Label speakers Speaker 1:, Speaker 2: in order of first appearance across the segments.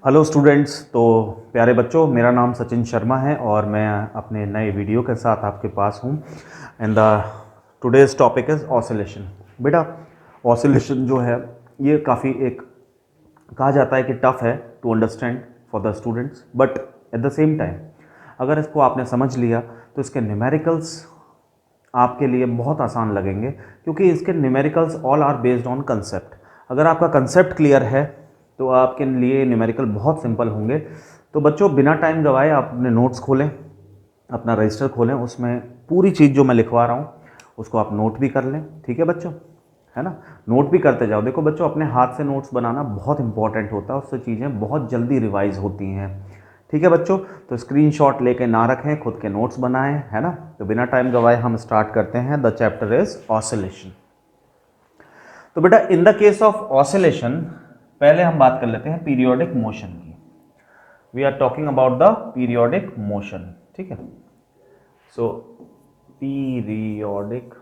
Speaker 1: Hello students. तो प्यारे बच्चों, मेरा नाम सचिन शर्मा है और मैं अपने नए वीडियो के साथ आपके पास हूँ। And the today's topic is oscillation. बेटा, ऑसिलेशन जो है ये काफ़ी एक कहा जाता है कि टफ़ है to understand for the students, but at the same time अगर इसको आपने समझ लिया तो इसके न्यूमेरिकल्स आपके लिए बहुत आसान लगेंगे, क्योंकि इसके numericals all are based on concept. अगर आपका कंसेप्ट क्लियर है तो आपके लिए न्यूमेरिकल बहुत सिंपल होंगे। तो बच्चों, बिना टाइम गवाए आप अपने नोट्स खोलें, अपना रजिस्टर खोलें, उसमें पूरी चीज़ जो मैं लिखवा रहा हूँ उसको आप नोट भी कर लें। ठीक है बच्चों, है ना? नोट भी करते जाओ। देखो बच्चों, अपने हाथ से नोट्स बनाना बहुत इंपॉर्टेंट होता है, उससे चीज़ें बहुत जल्दी रिवाइज होती हैं। ठीक है बच्चों, तो स्क्रीनशॉट लेके ना रखें, खुद के नोट्स बनाएं, है ना? तो बिना टाइम गवाए हम स्टार्ट करते हैं। The chapter is oscillation. तो बेटा, in the case of oscillation पहले हम बात कर लेते हैं पीरियोडिक मोशन की। We are talking about the periodic motion. ठीक है, so periodic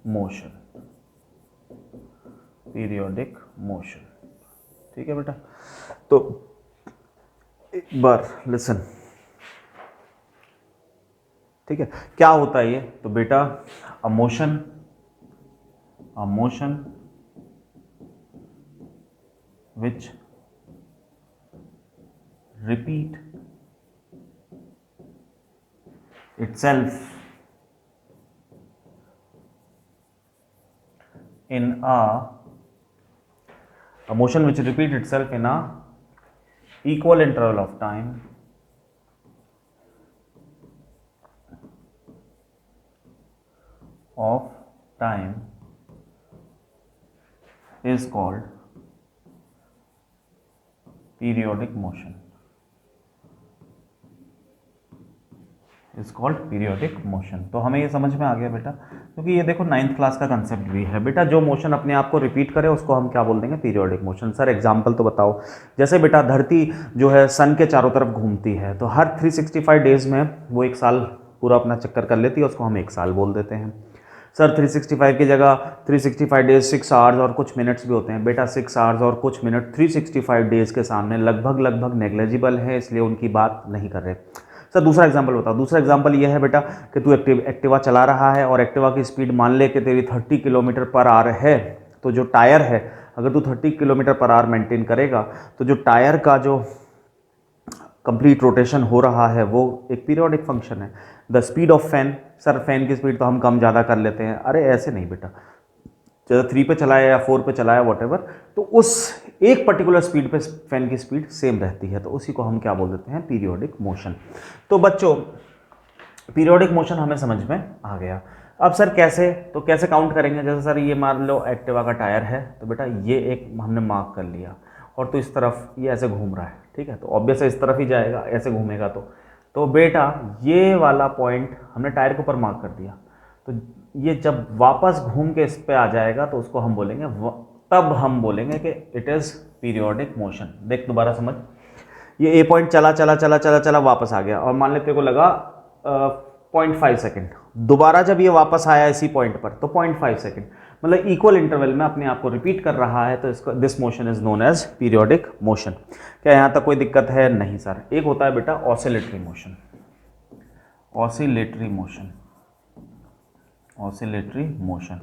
Speaker 1: motion, periodic motion. ठीक है बेटा, तो एक बार लिसन। ठीक है, क्या होता है ये? तो बेटा, a motion which repeat itself in a motion which repeat itself in a equal interval of time is called periodic motion, is called periodic motion. तो हमें ये समझ में आ गया बेटा, क्योंकि ये देखो 9th क्लास का कंसेप्ट भी है बेटा। जो मोशन अपने आप को रिपीट करे उसको हम क्या बोल देंगे? Periodic motion. सर एग्जांपल तो बताओ। जैसे बेटा, धरती जो है सन के चारों तरफ घूमती है, तो हर 365 डेज में वो एक साल पूरा अपना चक्कर कर लेती है, उसको हम एक साल बोल देते हैं। सर 365 की जगह 365 डेज 6 आवर्स और कुछ मिनट्स भी होते हैं। बेटा 6 आवर्स और कुछ मिनट 365 डेज के सामने लगभग नेग्लेजिबल है, इसलिए उनकी बात नहीं कर रहे। सर दूसरा एग्जांपल बताओ। दूसरा एग्जांपल ये है बेटा कि तू एक्टिवा चला रहा है और एक्टिवा की स्पीड मान ले कि तेरी 30 किलोमीटर पर आवर है। तो जो टायर है, अगर तू 30 किलोमीटर पर आवर मेंटेन करेगा तो जो टायर का जो कंप्लीट रोटेशन हो रहा है वो एक पीरियोडिक फंक्शन है। The speed of fan, sir fan की स्पीड तो हम कम ज़्यादा कर लेते हैं। अरे ऐसे नहीं बेटा, जैसे 3 पे चलाया या 4 पे चलाया वॉटेवर, तो उस एक पर्टिकुलर स्पीड पे फैन की स्पीड सेम रहती है, तो उसी को हम क्या बोल देते हैं? Periodic motion. तो बच्चों, पीरियोडिक मोशन हमें समझ में आ गया। अब सर कैसे? तो कैसे काउंट करेंगे? जैसे सर ये मान लो एक्टिवा का टायर है, तो बेटा ये एक हमने मार्क कर लिया और तो इस तरफ ये ऐसे घूम रहा है। ठीक है, तो ऑब्वियस इस तरफ ही जाएगा, ऐसे घूमेगा तो बेटा ये वाला पॉइंट हमने टायर के ऊपर मार्क कर दिया। तो ये जब वापस घूम के इस पे आ जाएगा तो उसको हम बोलेंगे, तब हम बोलेंगे कि इट इज़ पीरियोडिक मोशन। देख दोबारा समझ, ये ए पॉइंट चला चला चला चला चला वापस आ गया और मान लेते को लगा 0.5 सेकेंड। दोबारा जब ये वापस आया इसी पॉइंट पर तो 0.5 सेकेंड, मतलब इक्वल इंटरवल में अपने आप को रिपीट कर रहा है, तो इसको this motion is known as periodic motion. क्या यहाँ तक कोई दिक्कत है? नहीं सर। एक होता है बेटा oscillatory motion, oscillatory motion, oscillatory motion.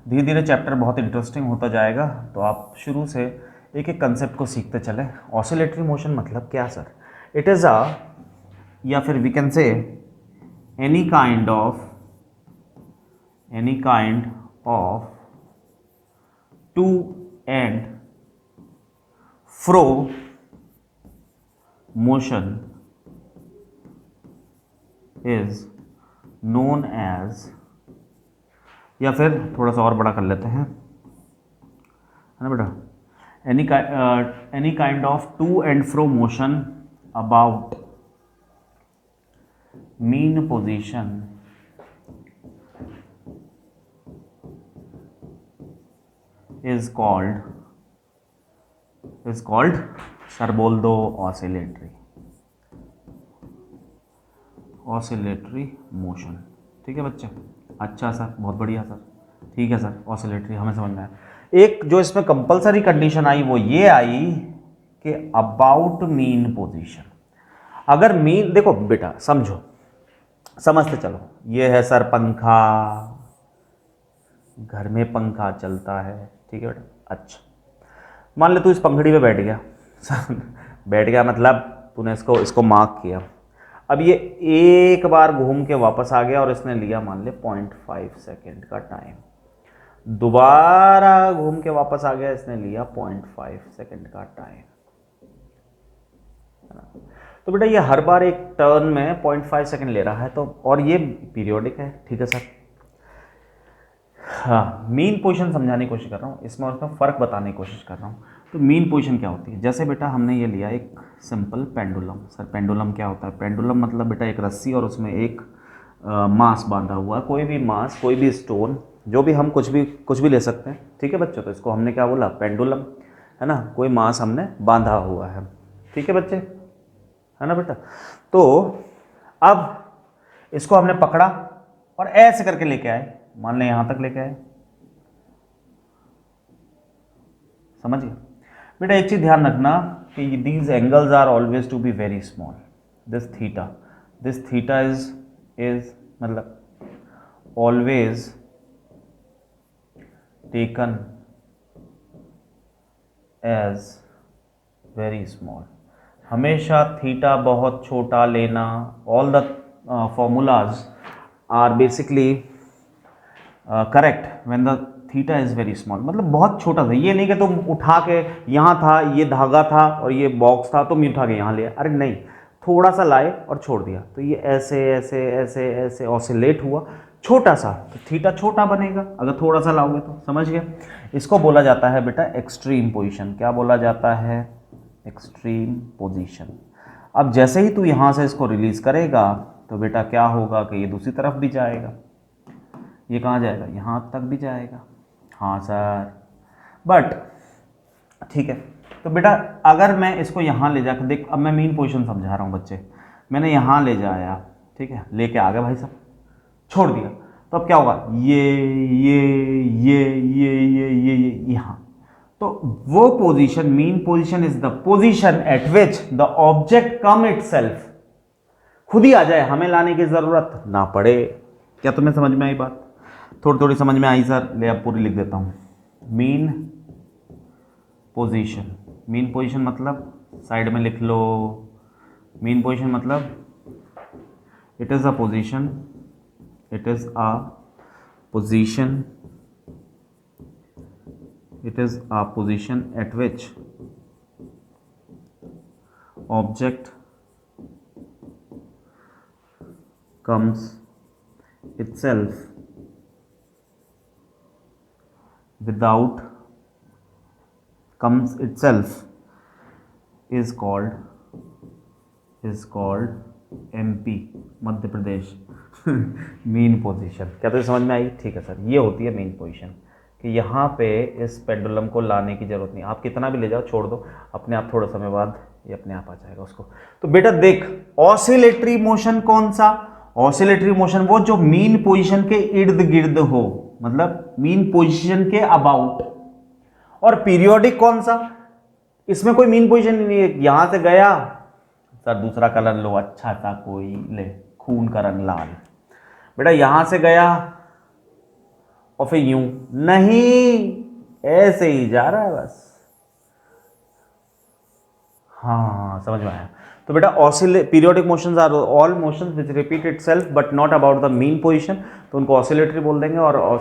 Speaker 1: धीरे धीरे चैप्टर बहुत इंटरेस्टिंग होता जाएगा, तो आप शुरू से एक एक कंसेप्ट को सीखते चले। ऑसिलेटरी मोशन मतलब क्या सर? इट इज़ अ, या फिर we can say any kind of to and fro motion is known as, या फिर थोड़ा सा और बड़ा कर लेते हैं, है ना बेटा, any kind of to and fro motion about mean position is called sir बोल दो ऑसिलेटरी मोशन। ठीक है बच्चे? अच्छा सर, बहुत बढ़िया सर। ठीक है सर, ऑसिलेटरी हमें समझ में आया। एक जो इसमें कंपलसरी कंडीशन आई वो ये आई कि अबाउट मीन पोजीशन। अगर मीन, देखो बेटा समझो, समझते चलो, ये है सर पंखा, घर में पंखा चलता है, ठीक है बेटा। अच्छा, मान ले तू इस पंखड़ी पे बैठ गया बैठ गया मतलब तूने इसको इसको मार्क किया। अब ये एक बार घूम के वापस आ गया और इसने लिया मान ले 0.5 सेकेंड का टाइम, दोबारा घूम के वापस आ गया, इसने लिया 0.5 सेकेंड का टाइम। तो बेटा ये हर बार एक टर्न में 0.5 सेकेंड ले रहा है, तो और ये पीरियोडिक है, ठीक है सर। हाँ, मीन पोजीशन समझाने की कोशिश कर रहा हूँ, इसमें और इसमें फ़र्क बताने की कोशिश कर रहा हूँ। तो मीन पोजीशन क्या होती है? जैसे बेटा हमने ये लिया एक सिंपल पेंडुलम। सर पेंडुलम क्या होता है? पेंडुलम मतलब बेटा एक रस्सी और उसमें एक मास बांधा हुआ है, कोई भी मास, कोई भी स्टोन, जो भी हम कुछ भी ले सकते हैं, ठीक है बच्चों। तो इसको हमने क्या बोला? पेंडुलम, है ना, कोई मास हमने बांधा हुआ है, ठीक है बच्चे, है ना बेटा। तो अब इसको हमने पकड़ा और ऐसे करके लेके आए, मान लें यहां तक लेके आए, समझ गए बेटा। एक चीज ध्यान रखना कि these angles are always to be very small. This theta is मतलब always taken as very small. हमेशा थीटा बहुत छोटा लेना। All the formulas are basically correct when the theta is very small, मतलब बहुत छोटा था। ये नहीं कि तुम उठा के, यहाँ था ये धागा था और ये बॉक्स था, तुम उठा के यहाँ ले, अरे नहीं, थोड़ा सा लाए और छोड़ दिया, तो ये ऐसे ऐसे ऐसे ऐसे ऑसिलेट हुआ, छोटा सा, तो थीटा छोटा बनेगा अगर थोड़ा सा लाओगे तो, समझ गए। इसको बोला जाता है बेटा एक्सट्रीम पोजीशन। क्या बोला जाता है? Extreme position. अब जैसे ही तू यहाँ से इसको रिलीज करेगा तो बेटा क्या होगा कि ये दूसरी तरफ भी जाएगा। ये कहाँ जाएगा? यहाँ तक भी जाएगा। हाँ सर, बट ठीक है। तो बेटा अगर मैं इसको यहाँ ले जाकर देख, अब मैं मीन पोजीशन समझा रहा हूँ बच्चे, मैंने यहाँ ले जाया, ठीक है, लेके आ गया भाई साहब, छोड़ दिया, तो अब क्या होगा? ये यहाँ, तो वो position, mean position is the position eight which the object come itself, खुद ही आ जाए, हमें लाने की जरूरत ना पड़े। क्या तुम्हें समझ में आई बात? थोड़ी थोड़ी समझ में आई सर? ले अब पूरी लिख देता हूं। मीन पोजीशन, मीन पोजीशन मतलब साइड में लिख लो, मीन पोजीशन मतलब it is a position, it is a position, it is a position at which object comes itself without comes itself is called MP, Madhya Pradesh mean position. क्या तो समझ में आई? ठीक है सर, ये होती है मीन पोजीशन कि यहाँ पे इस पेंडुलम को लाने की जरूरत नहीं, आप कितना भी ले जाओ, छोड़ दो, अपने आप थोड़ा समय बाद ये अपने आप आ जाएगा उसको। तो बेटा देख, ऑसिलेटरी मोशन कौन सा? ऑसिलेटरी मोशन वो जो मीन पोजीशन के इर्द गिर्द हो, मतलब मीन पोजीशन के अबाउट। और पीरियोडिक कौन सा? इसमें कोई मीन पोजीशन नहीं है, यहां से गया सर, दूसरा कलर लो, अच्छा सा कोई ले, खून का रंग लाल, बेटा यहां से गया और फिर यूं नहीं, ऐसे ही जा रहा है बस। हाँ समझ में आया। तो बेटा periodic motions are all motions which repeat itself but not about the mean position, तो उनको ऑसिलेटरी बोल देंगे, और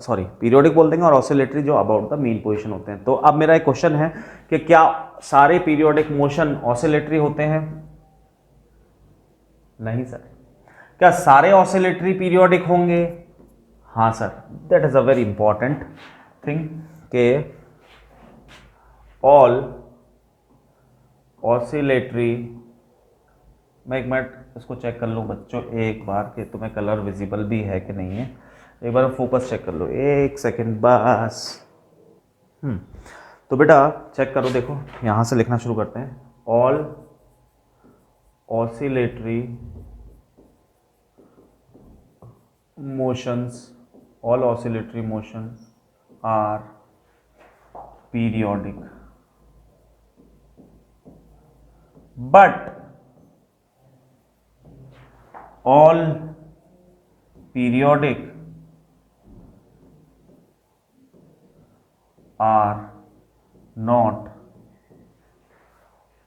Speaker 1: सॉरी पीरियोडिक बोल देंगे, और ऑसिलेटरी जो अबाउट द मीन पोजीशन होते हैं। तो अब मेरा एक क्वेश्चन है कि क्या सारे पीरियोडिक मोशन ऑसिलेटरी होते हैं? नहीं सर। क्या सारे ऑसिलेटरी पीरियोडिक होंगे? हाँ sir, that is a very important thing के ऑल ऑसिलेटरी, मैं एक मिनट इसको चेक कर लूँ बच्चों एक बार कि तुम्हें कलर विजिबल भी है कि नहीं है, एक बार फोकस चेक कर लो, एक सेकंड बस। तो बेटा चेक करो, देखो यहाँ से लिखना शुरू करते हैं। All oscillatory motions, all oscillatory motions are periodic, but all periodic are not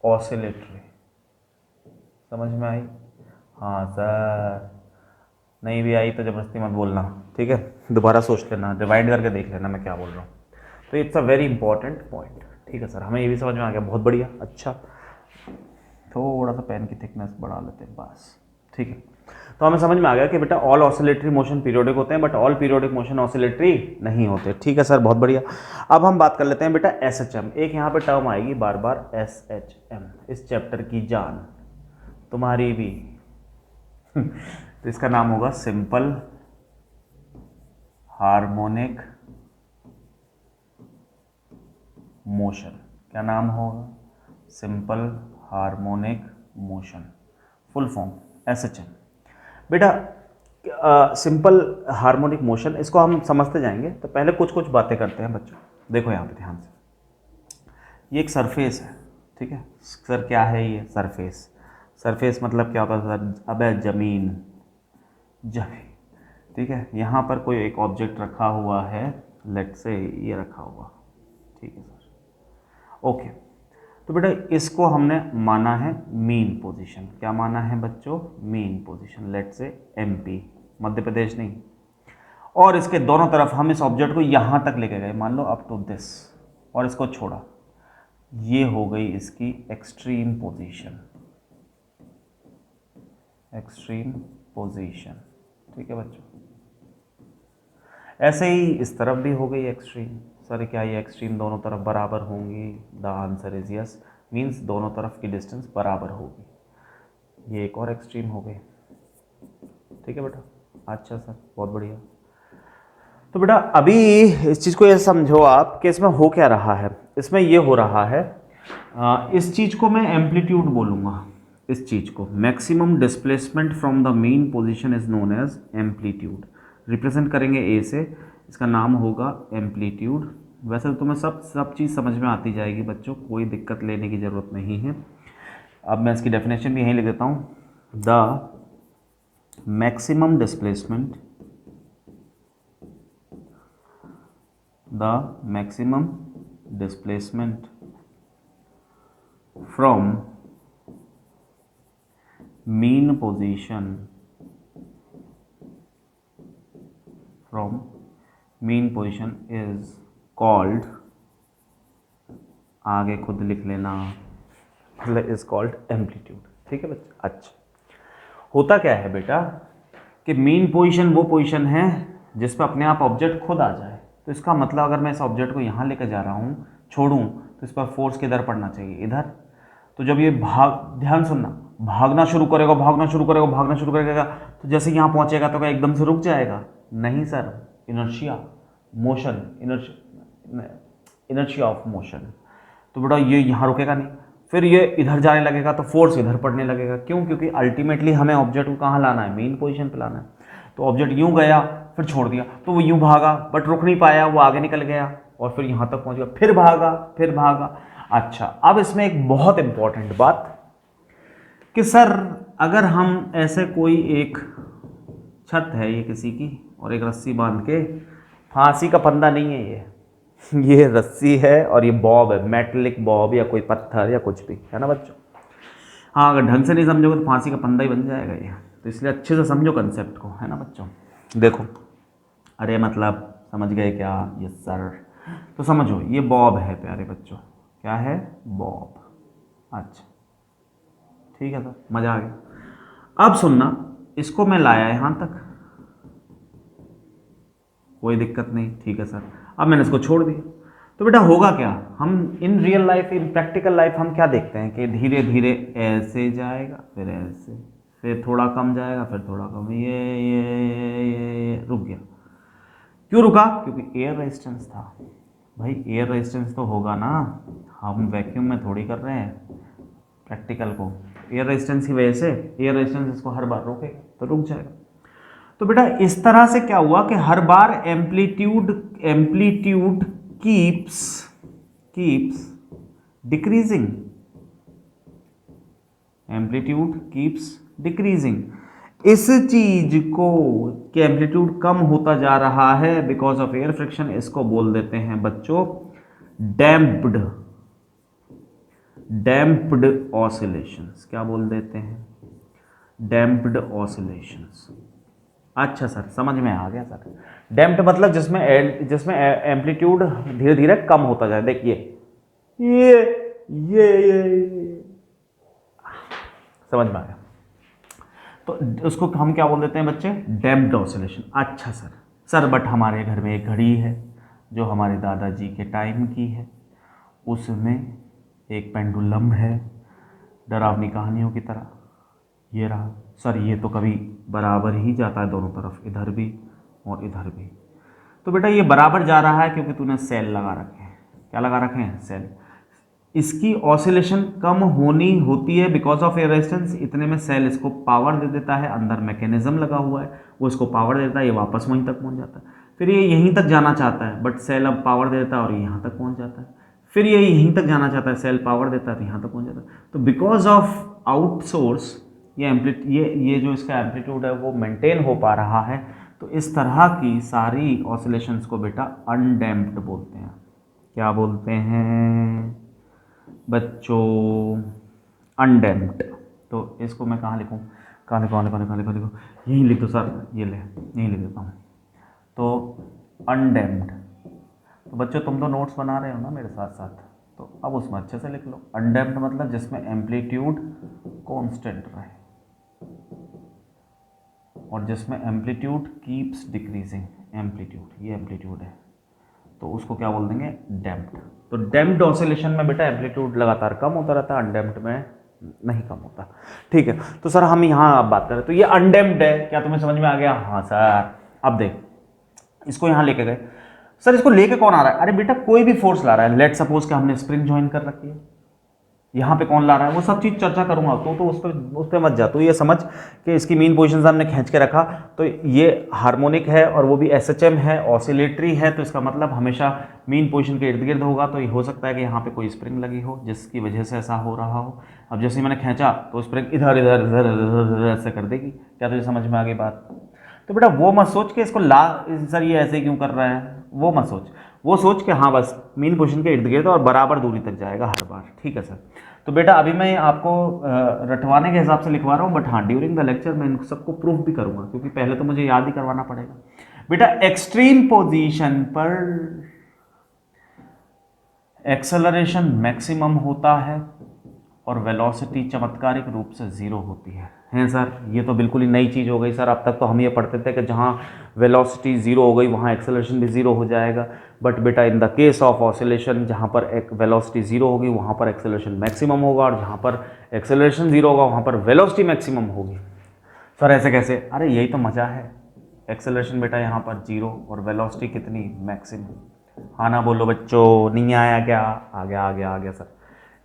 Speaker 1: oscillatory। समझ में आई? हाँ सर, नहीं भी आई तो जबरदस्ती मत बोलना, ठीक है? दोबारा सोच लेना, डिवाइड करके देख लेना मैं क्या बोल रहा हूँ। तो it's a very important point, ठीक है सर, हमें ये भी समझ में आ गया, बहुत बढ़िया। अच्छा, थोड़ा सा पेन की थिकनेस बढ़ा लेते हैं बस, ठीक है। तो हमें समझ में आ गया कि बेटा ऑल ऑसिलेटरी मोशन पीरियोडिक होते हैं, but all periodic motion oscillatory नहीं होते, ठीक है सर, बहुत बढ़िया। अब हम बात कर लेते हैं बेटा SHM। एक यहाँ पे टर्म आएगी बार बार, SHM, इस चैप्टर की जान तुम्हारी भी तो इसका नाम होगा सिंपल हार्मोनिक मोशन। क्या नाम होगा? Simple harmonic motion, full form SHM। बेटा सिंपल हार्मोनिक मोशन, इसको हम समझते जाएंगे, तो पहले कुछ कुछ बातें करते हैं बच्चों। देखो यहाँ पे ध्यान से, ये एक सरफेस है, ठीक है सर? क्या है ये? सरफेस। सरफेस मतलब क्या होता है सर? अबे जमीन, ठीक है। यहाँ पर कोई एक ऑब्जेक्ट रखा हुआ है, लेट से ये रखा हुआ, ठीक है सर, ओके। तो बेटा इसको हमने माना है मीन पोजीशन। क्या माना है बच्चों? मीन पोजीशन, लेट से MP, मध्य प्रदेश नहीं। और इसके दोनों तरफ हम इस ऑब्जेक्ट को यहाँ तक लेके गए, मान लो अप टू दिस, और इसको छोड़ा, ये हो गई इसकी एक्सट्रीम पोजीशन, एक्सट्रीम पोजीशन, ठीक है बच्चों। ऐसे ही इस तरफ भी हो गई एक्सट्रीम। सर क्या ये एक्सट्रीम दोनों तरफ बराबर होंगी? The answer is yes, means दोनों तरफ की डिस्टेंस बराबर होगी। ये एक और एक्सट्रीम हो गई, ठीक है बेटा। अच्छा सर, बहुत बढ़िया। तो बेटा अभी इस चीज़ को ये समझो आप कि इसमें हो क्या रहा है। इसमें ये हो रहा है, इस चीज़ को मैं एम्पलीट्यूड बोलूँगा, इस चीज़ को maximum displacement from the mean position is known as amplitude. Represent करेंगे ए से, इसका नाम होगा एम्पलीट्यूड। वैसे तो तुम्हें सब चीज़ समझ में आती जाएगी बच्चों, कोई दिक्कत लेने की ज़रूरत नहीं है। अब मैं इसकी डेफिनेशन भी यहीं लिख देता हूँ, the maximum displacement, the maximum displacement from mean position is called, आगे खुद लिख लेना, is called amplitude, ठीक है बच्चे। अच्छा, होता क्या है बेटा कि मीन पोजीशन वो पोजीशन है जिस पर अपने आप ऑब्जेक्ट खुद आ जाए। तो इसका मतलब अगर मैं इस ऑब्जेक्ट को यहाँ लेकर जा रहा हूँ, छोड़ूँ, तो इस पर फोर्स किधर पड़ना चाहिए? इधर। तो जब ये ध्यान सुनना, भागना शुरू करेगा, तो जैसे यहाँ पहुँचेगा तो क्या एकदम से रुक जाएगा? नहीं sir, inertia motion, inertia of motion. तो बेटा ये यहाँ रुकेगा नहीं, फिर ये इधर जाने लगेगा तो फोर्स इधर पड़ने लगेगा। क्यों? क्योंकि अल्टीमेटली हमें ऑब्जेक्ट को कहाँ लाना है? मेन पोजीशन पे लाना है। तो ऑब्जेक्ट यूं गया, फिर छोड़ दिया, तो वो यूं भागा, बट रुक नहीं पाया, वो आगे निकल गया और फिर यहाँ तक पहुँच गया, फिर भागा। अच्छा, अब इसमें एक बहुत इंपॉर्टेंट बात कि सर अगर हम ऐसे कोई एक छत है ये किसी की, और एक रस्सी बांध के, फांसी का फंदा नहीं है ये रस्सी है और ये बॉब है, मेटलिक बॉब या कोई पत्थर या कुछ भी, है ना बच्चों? हाँ, अगर ढंग से नहीं समझोगे तो फांसी का फंदा ही बन जाएगा ये। तो इसलिए अच्छे से समझो कंसेप्ट को, है ना बच्चों? देखो, अरे मतलब समझ गए क्या? Yes sir. तो समझो, ये बॉब है प्यारे बच्चों। क्या है? बॉब। अच्छा, ठीक है सर, मज़ा आ गया। अब सुनना, इसको मैं लाया यहाँ तक, कोई दिक्कत नहीं, ठीक है सर। अब मैंने इसको छोड़ दिया, तो बेटा होगा क्या? हम in real life, in practical life हम क्या देखते हैं कि धीरे धीरे ऐसे जाएगा, फिर ऐसे, फिर थोड़ा कम जाएगा, फिर थोड़ा कम, ये रुक गया। क्यों रुका? क्योंकि एयर रेजिस्टेंस था। भाई एयर रेजिस्टेंस तो होगा ना, हम वैक्यूम में थोड़ी कर रहे हैं प्रैक्टिकल को। एयर रेजिस्टेंस की वजह से एयर रेजिस्टेंस इसको हर बार रोकेगा, तो रुक जाएगा। तो बेटा इस तरह से क्या हुआ कि हर बार amplitude keeps keeps decreasing, amplitude keeps decreasing, इस चीज को कि एम्पलीट्यूड कम होता जा रहा है बिकॉज ऑफ एयर फ्रिक्शन, इसको बोल देते हैं बच्चों डैम्प्ड, डैम्प्ड ऑसिलेशंस। क्या बोल देते हैं? Damped oscillations. अच्छा सर, समझ में आ गया सर। डैम्प्ड मतलब जिसमें एम्पलीट्यूड धीरे धीरे कम होता जाए। देखिए ये समझ में आ गया। तो उसको हम क्या बोल देते हैं बच्चे? Damped oscillation. अच्छा सर बट हमारे घर में एक घड़ी है जो हमारे दादाजी के टाइम की है, उसमें एक पेंडुलम है डरावनी कहानियों की तरह, ये रहा सर, ये तो कभी बराबर ही जाता है दोनों तरफ, इधर भी और इधर भी। तो बेटा ये बराबर जा रहा है क्योंकि तूने सेल लगा रखे हैं। क्या लगा रखे हैं? सेल। इसकी ऑसिलेशन कम होनी होती है बिकॉज ऑफ एयर रेजिस्टेंस। इतने में सेल इसको पावर दे देता है, अंदर मैकेनिज्म लगा हुआ है, वो इसको पावर देता है, ये वापस वहीं तक पहुंच जाता है। फिर ये यहीं तक जाना चाहता है बट सेल अब पावर देता है और यहाँ तक पहुंच जाता है। फिर ये यहीं तक जाना चाहता है, सेल पावर देता है तो यहाँ तक पहुंच जाता है। तो बिकॉज ऑफ आउटसोर्स ये जो इसका एम्पलीट्यूड है वो मेंटेन हो पा रहा है। तो इस तरह की सारी ऑसिलेशंस को बेटा अनडैम्प्ड बोलते हैं। क्या बोलते हैं बच्चों? अनडैम्प्ड। तो इसको मैं कहाँ लिखूँ? कहाँ लिखूँ? यहीं लिख दो सर, ये ले यहीं लिख देता हूँ। तो अनडैम्प्ड। तो बच्चों तुम तो नोट्स बना रहे हो ना मेरे साथ साथ, तो अब उसमें अच्छे से लिख लो। अनडैम्प्ड मतलब जिसमें एम्पलीट्यूड कांस्टेंट रहे और जिसमें एम्पलीट्यूड कीप्स डिक्रीजिंग। एम्पलीट्यूड, ये एम्पलीट्यूड है तो उसको क्या बोल देंगे? डैम्प्ड। तो डैम्प्ड ऑसिलेशन में बेटा एम्पलीट्यूड लगातार कम होता रहता है, अनडैम्प्ड में नहीं कम होता। ठीक है, तो सर हम यहाँ अब बात करें तो ये अनडैम्प्ड है। क्या तुम्हें समझ में आ गया? हाँ सर। अब देख, इसको यहाँ लेके गए सर, इसको लेके कौन आ रहा है? अरे बेटा कोई भी फोर्स ला रहा है। लेट सपोज कि हमने स्प्रिंग ज्वाइन कर रखी है, यहाँ पे कौन ला रहा है वो सब चीज़ चर्चा करूंगा, तो उस पर मत जा। तो ये समझ कि इसकी मीन पोजीशन हमने खींच के रखा, तो ये हार्मोनिक है और वो भी एसएचएम है, ऑसिलेटरी है, तो इसका मतलब हमेशा मीन पोजीशन के इर्द गिर्द होगा। तो ये हो सकता है कि यहाँ पे कोई स्प्रिंग लगी हो जिसकी वजह से ऐसा हो रहा हो। अब जैसे मैंने खींचा तो स्प्रिंग इधर इधर इधर इधर ऐसे कर देगी। क्या तुझे समझ में आ गई बात? तो बेटा वो मत सोच के इसको सर ये ऐसे क्यों कर रहा है, वो मत सोच। वो सोच के हाँ बस मीन पोजीशन के इर्द गिर्द और बराबर दूरी तक जाएगा हर बार। ठीक है सर। तो बेटा अभी मैं आपको रटवाने के हिसाब से लिखवा रहा हूँ, बट हाँ ड्यूरिंग द लेक्चर मैं इन सबको प्रूफ भी करूँगा क्योंकि पहले तो मुझे याद ही करवाना पड़ेगा। बेटा एक्सट्रीम पोजीशन पर एक्सेलरेशन मैक्सिमम होता है और वेलोसिटी चमत्कारिक रूप से ज़ीरो होती है। हैं सर, ये तो बिल्कुल ही नई चीज़ हो गई सर। अब तक तो हम ये पढ़ते थे कि जहाँ वेलोसिटी ज़ीरो हो गई वहाँ एक्सेलरेशन भी ज़ीरो हो जाएगा, बट बेटा in the case of oscillation जहाँ पर एक वेलोसिटी ज़ीरो होगी वहाँ पर एक्सेलरेशन मैक्सिमम होगा और जहाँ पर एक्सेलरेशन ज़ीरो होगा वहाँ पर वेलोसिटी मैक्सिमम होगी। सर ऐसे कैसे? अरे यही तो मज़ा है। एक्सेलरेशन बेटा यहाँ पर जीरो और वेलोसिटी कितनी? मैक्सिमम। हाँ ना बोलो बच्चों, नहीं आया क्या? आ गया सर।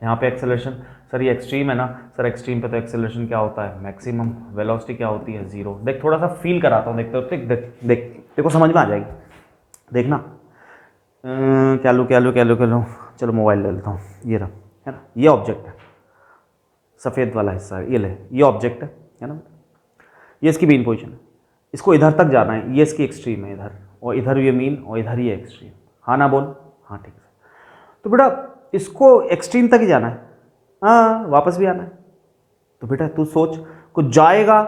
Speaker 1: यहाँ पे एक्सेलरेशन, सर ये एक्सट्रीम है ना सर, एक्सट्रीम पे तो एक्सेलरेशन क्या होता है? मैक्सिमम। वेलोसिटी क्या होती है? जीरो। देख थोड़ा सा फील कराता हूँ, देखते हो? देख देखो समझ में आ जाएगी, देखना। क्या लूँ? चलो मोबाइल ले लेता हूँ, ये रहा, है ना, ये ऑब्जेक्ट है, सफ़ेद वाला हिस्सा है, ये ले, ये ऑब्जेक्ट है ना, ये इसकी मीन पोजीशन है, इसको इधर तक जाना है, ये इसकी एक्सट्रीम है इधर, और इधर ये मीन और इधर ये एक्सट्रीम। हाँ ना बोल? हाँ ठीक है। तो बेटा इसको एक्सट्रीम तक ही जाना है, हाँ वापस भी आना है। तो बेटा तू सोच, कुछ जाएगा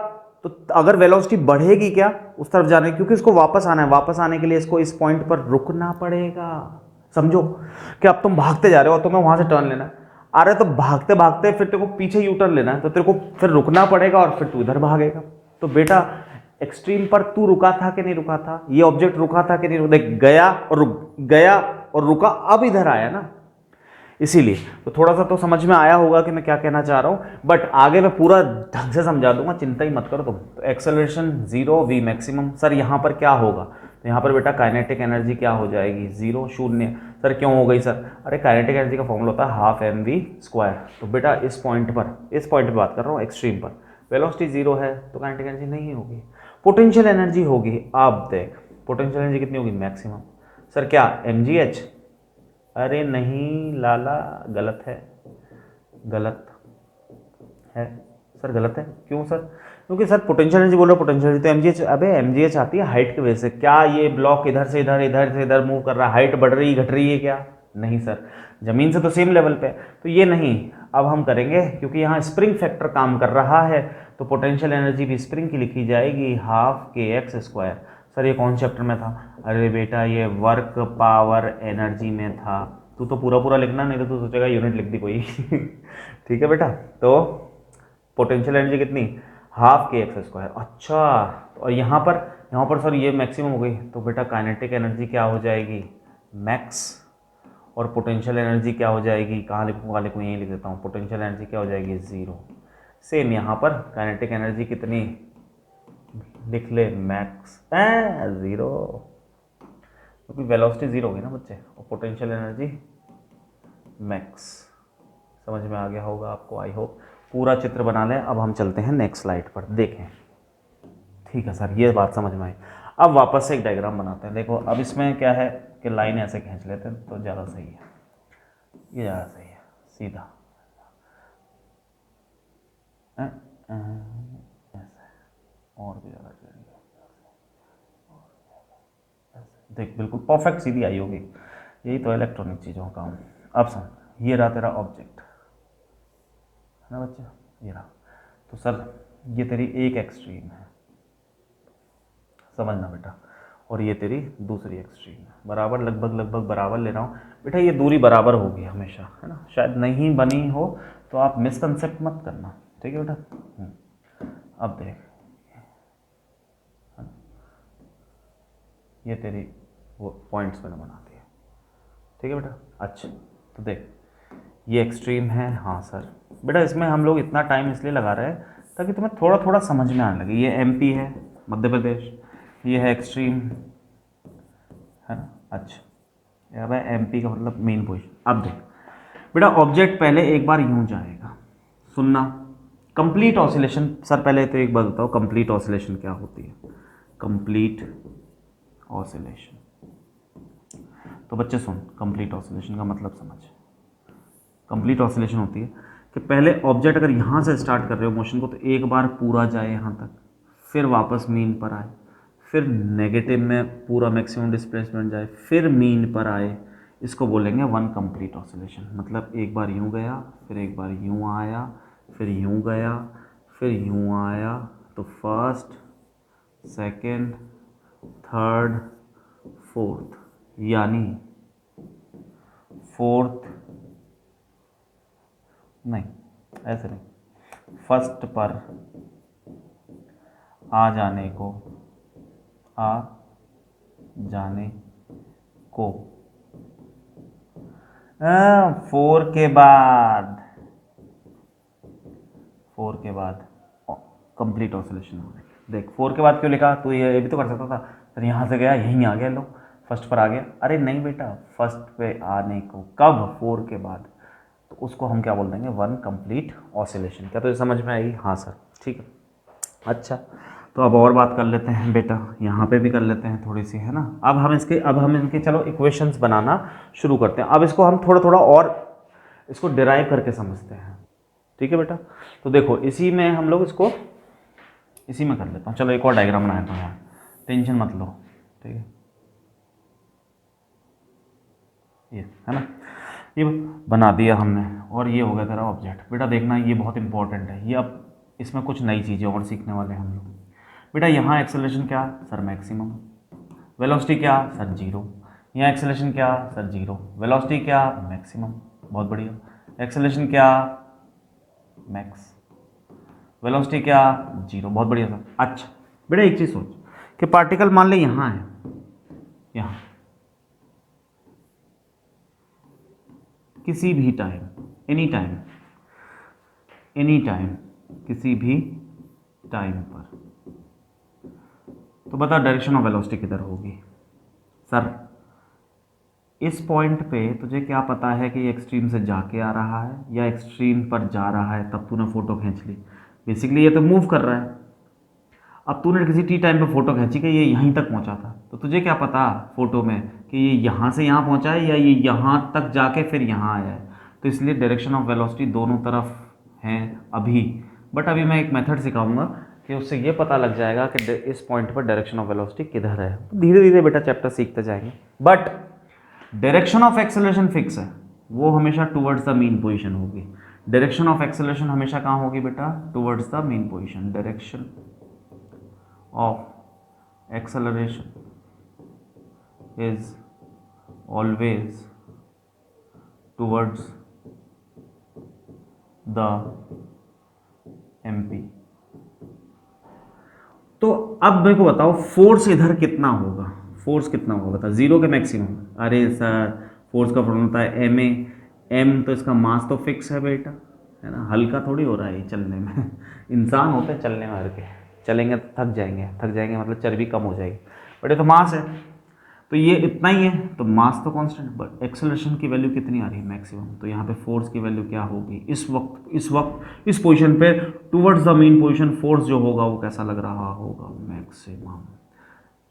Speaker 1: तो अगर वेलोसिटी बढ़ेगी क्या उस तरफ जाने, क्योंकि इसको वापस आना है, वापस आने के लिए इसको इस पॉइंट पर रुकना पड़ेगा। समझो कि अब तुम भागते जा रहे हो और तुम्हें वहां से टर्न लेना है, अरे तो भागते भागते फिर तेरे को पीछे यू टर्न लेना है, तो तेरे को फिर रुकना पड़ेगा और फिर तू इधर भागेगा। तो बेटा एक्सट्रीम पर तू रुका था कि नहीं रुका था? ये ऑब्जेक्ट रुका था कि नहीं रुका? देख गया और रुक गया और रुका, अब इधर आया ना, इसीलिए। तो थोड़ा सा तो समझ में आया होगा कि मैं क्या कहना चाह रहा हूँ, बट आगे मैं पूरा ढंग से समझा दूंगा, चिंता ही मत करो तुम। तो acceleration zero, we maximum. Sir यहाँ पर क्या होगा? तो यहाँ पर बेटा काइनेटिक एनर्जी क्या हो जाएगी? जीरो, शून्य। सर क्यों हो गई सर? अरे काइनेटिक एनर्जी का फॉर्मूला होता है हाफ mv²। तो बेटा इस पॉइंट पर बात कर रहा हूँ, एक्सट्रीम पर वेलोसिटी जीरो है तो काइनेटिक एनर्जी नहीं होगी, पोटेंशियल एनर्जी होगी। आप देख पोटेंशियल एनर्जी कितनी होगी? मैक्सिमम। सर क्या? mgh? अरे नहीं लाला, गलत है, गलत है सर, गलत है। क्यों सर? क्योंकि सर पोटेंशियल एनर्जी बोल रहे हो, पोटेंशियल एनर्जी तो एमजीएच, अबे एमजीएच आती है हाइट की वजह से। क्या ये ब्लॉक इधर से इधर, इधर से इधर मूव कर रहा है, हाइट बढ़ रही घट रही है क्या? नहीं सर, जमीन से तो सेम लेवल पे है, तो ये नहीं। अब हम करेंगे, क्योंकि यहाँ स्प्रिंग फैक्टर काम कर रहा है, तो पोटेंशियल एनर्जी भी स्प्रिंग की लिखी जाएगी हाफ के एक्स स्क्वायर। सर ये कौन चैप्टर में था? अरे बेटा ये वर्क पावर एनर्जी में था। तू तो पूरा पूरा लिखना, नहीं तो तू सोचेगा यूनिट लिख दी कोई। ठीक है बेटा, तो पोटेंशियल एनर्जी कितनी? हाफ के एक्स स्क्वायर। अच्छा, और यहाँ पर सर ये मैक्सिमम हो गई, तो बेटा काइनेटिक एनर्जी क्या हो जाएगी? मैक्स। और पोटेंशियल एनर्जी क्या हो जाएगी? कहाँ लिखूँ यहीं लिख देता हूँ, पोटेंशियल एनर्जी क्या हो जाएगी? ज़ीरो। सेम यहाँ पर काइनेटिक एनर्जी कितनी लिख ले? मैक्स ज़ीरो, क्योंकि वेलोसिटी ज़ीरो होगी ना बच्चे, और पोटेंशियल एनर्जी मैक्स। समझ में आ गया होगा आपको, आई होप। पूरा चित्र बना लें। अब हम चलते हैं नेक्स्ट स्लाइड पर, देखें। ठीक है सर, ये बात समझ में आई। अब वापस से एक डायग्राम बनाते हैं। देखो अब इसमें क्या है कि लाइन ऐसे खींच लेते हैं तो ज़्यादा सही है, ये ज़्यादा सही है, सीधा ऐसे, और भी ज़्यादा देख, बिल्कुल परफेक्ट सीधी आई होगी। यही तो इलेक्ट्रॉनिक चीज़ों का काम। अब सुन, ये रहा तेरा ऑब्जेक्ट, है ना बच्चे, ये रहा। तो सर ये तेरी एक एक्सट्रीम है, समझना बेटा, और ये तेरी दूसरी एक्सट्रीम है। बराबर, लगभग बराबर ले रहा हूँ बेटा। ये दूरी बराबर होगी हमेशा, है ना। शायद नहीं बनी हो तो आप मिसकंसेप्ट मत करना, ठीक है बेटा। अब देख, ये तेरी वो पॉइंट्स मैंने बना दिए, ठीक है बेटा। अच्छा, तो देख ये एक्सट्रीम है। हाँ सर बेटा, इसमें हम लोग इतना टाइम इसलिए लगा रहे हैं ताकि तुम्हें थोड़ा थोड़ा समझ में आने लगे। ये एमपी है, मध्य प्रदेश, ये है एक्सट्रीम, है ना। अच्छा, अब है एमपी का मतलब मेन पोजीशन। अब देख बेटा, ऑब्जेक्ट पहले एक बार यूं जाएगा, सुनना। कंप्लीट ऑसिलेशन, सर पहले तो एक बात बताओ, कंप्लीट ऑसिलेशन क्या होती है? कंप्लीट ऑसिलेशन, तो बच्चे सुन, कंप्लीट ऑसिलेशन का मतलब समझ। कंप्लीट ऑसिलेशन होती है कि पहले ऑब्जेक्ट अगर यहाँ से स्टार्ट कर रहे हो मोशन को, तो एक बार पूरा जाए यहाँ तक, फिर वापस मीन पर आए, फिर नेगेटिव में पूरा मैक्सिमम डिस्प्लेसमेंट जाए, फिर मीन पर आए। इसको बोलेंगे वन कंप्लीट ऑसिलेशन। मतलब एक बार यूँ गया, फिर एक बार यूँ आया, फिर यूँ गया, फिर यूँ आया। तो फर्स्ट, सेकंड, थर्ड, फोर्थ, यानी फोर्थ नहीं, ऐसे नहीं, फर्स्ट पर आ जाने को, आ जाने को, फोर के बाद, फोर के बाद कंप्लीट ऑसिलेशन हो गई। देख फोर के बाद क्यों लिखा? तो ये भी तो कर सकता था, फिर यहाँ से गया यहीं आ गया, लो फर्स्ट पर आ गया। अरे नहीं बेटा, फर्स्ट पे आने को कब? फोर के बाद, तो उसको हम क्या बोल देंगे? One complete oscillation. क्या तो ये समझ में आई? हाँ सर, ठीक है। अच्छा, तो अब और बात कर लेते हैं बेटा, यहाँ पे भी कर लेते हैं थोड़ी सी, है ना। अब हम इनके चलो इक्वेशंस बनाना शुरू करते हैं। अब इसको हम थोड़ा थोड़ा और इसको डिराइव करके समझते हैं, ठीक है बेटा। तो देखो इसी में हम लोग इसको इसी में कर लेता हूँ। चलो एक और डायग्राम बनाता हूँ यहाँ, टेंशन मत लो, ठीक है। ये है ना, ये बना दिया हमने, और ये हो गया तेरा ऑब्जेक्ट। बेटा देखना, ये बहुत इंपॉर्टेंट है। ये अब इसमें कुछ नई चीज़ें और सीखने वाले हैं हम लोग। बेटा यहाँ एक्सेलरेशन क्या? Sir maximum. वेलोसिटी क्या? Sir zero. यहाँ एक्सेलरेशन क्या? Sir zero. वेलोसिटी क्या? मैक्सिमम। बहुत बढ़िया। एक्सेलरेशन क्या? मैक्स। वेलोसिटी क्या? जीरो। बहुत बढ़िया सर। अच्छा बेटा, एक चीज़ सोच कि पार्टिकल मान ले यहाँ है, यहाँ किसी भी time, any time, any time, किसी भी टाइम पर, तो बता डायरेक्शन ऑफ वेलोसिटी किधर होगी? सर इस पॉइंट पे तुझे क्या पता है कि ये एक्सट्रीम से जाके आ रहा है या एक्सट्रीम पर जा रहा है? तब तूने फोटो खींच ली। बेसिकली ये तो मूव कर रहा है। अब तूने किसी टी टाइम पे फोटो खींची कि ये यहीं तक पहुंचा था, तो तुझे क्या पता फोटो में कि ये यहाँ से यहाँ पहुंचा है या ये यहाँ तक जाके फिर यहाँ आया है। तो इसलिए डायरेक्शन ऑफ वेलोसिटी दोनों तरफ हैं अभी, बट अभी मैं एक मेथड सिखाऊंगा कि उससे ये पता लग जाएगा कि इस पॉइंट पर डायरेक्शन ऑफ वेलोसिटी किधर है। धीरे धीरे बेटा चैप्टर सीखते जाएंगे, but direction of acceleration fix है, वो हमेशा टुवर्ड्स द मीन पोजीशन होगी। डायरेक्शन ऑफ एक्सेलरेशन हमेशा कहाँ होगी बेटा? Towards the mean position. Direction of acceleration is always towards the MP। तो अब मेरे को बताओ फोर्स इधर कितना होगा? फोर्स कितना होगा बता? जीरो के मैक्सिमम? अरे सर फोर्स का फॉर्मूला होता है ma, m तो इसका मास तो फिक्स है बेटा, है ना, हल्का थोड़ी हो रहा है ये चलने में इंसान होते हैं चलने में हल्के, चलेंगे तो थक जाएंगे मतलब चर्बी कम हो जाएगी, बट ये तो मास है, तो ये इतना ही है, तो मास तो कांस्टेंट, बट एक्सेलरेशन की वैल्यू कितनी आ रही है? मैक्सिमम। तो यहाँ पे फोर्स की वैल्यू क्या होगी इस वक्त इस पोजीशन पे towards the mean position? Force जो होगा वो कैसा लग रहा होगा? मैक्सिमम।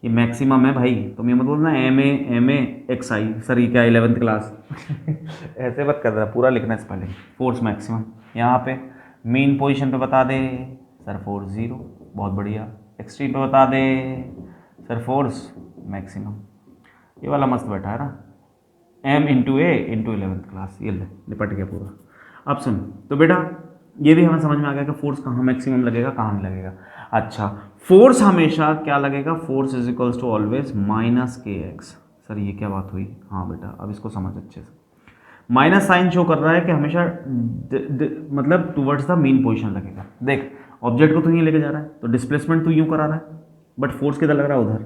Speaker 1: ये मैक्सिमम है भाई, तुम ये मत बोलना m a x i, sir ये क्या 11th क्लास ऐसे मत कर रहा, पूरा लिखना है स्पेलिंग। फोर्स मैक्सिमम यहाँ पे मीन पोजीशन पे बता दे सर फोर्स 0, बहुत बढ़िया। एक्सट्रीम पे बता दे सर फोर्स मैक्सिमम, ये वाला मस्त बैठा है ना, m इंटू ए इंटू 11th क्लास, ये ले निपट गया पूरा। अब सुन, तो बेटा ये भी हमें समझ में आ गया कि फोर्स कहाँ मैक्सिमम लगेगा कहाँ नहीं लगेगा। अच्छा, फोर्स हमेशा क्या लगेगा? Force is equals to always minus k x. Sir ये क्या बात हुई? हाँ बेटा अब इसको समझ अच्छे से, माइनस साइन शो कर रहा है कि हमेशा मतलब टुवर्ड्स द मीन पोजीशन लगेगा। देख ऑब्जेक्ट को तू यहीं लेके जा रहा है तो डिस्प्लेसमेंट तू यूँ करा रहा है, बट फोर्स किधर लग रहा है? उधर।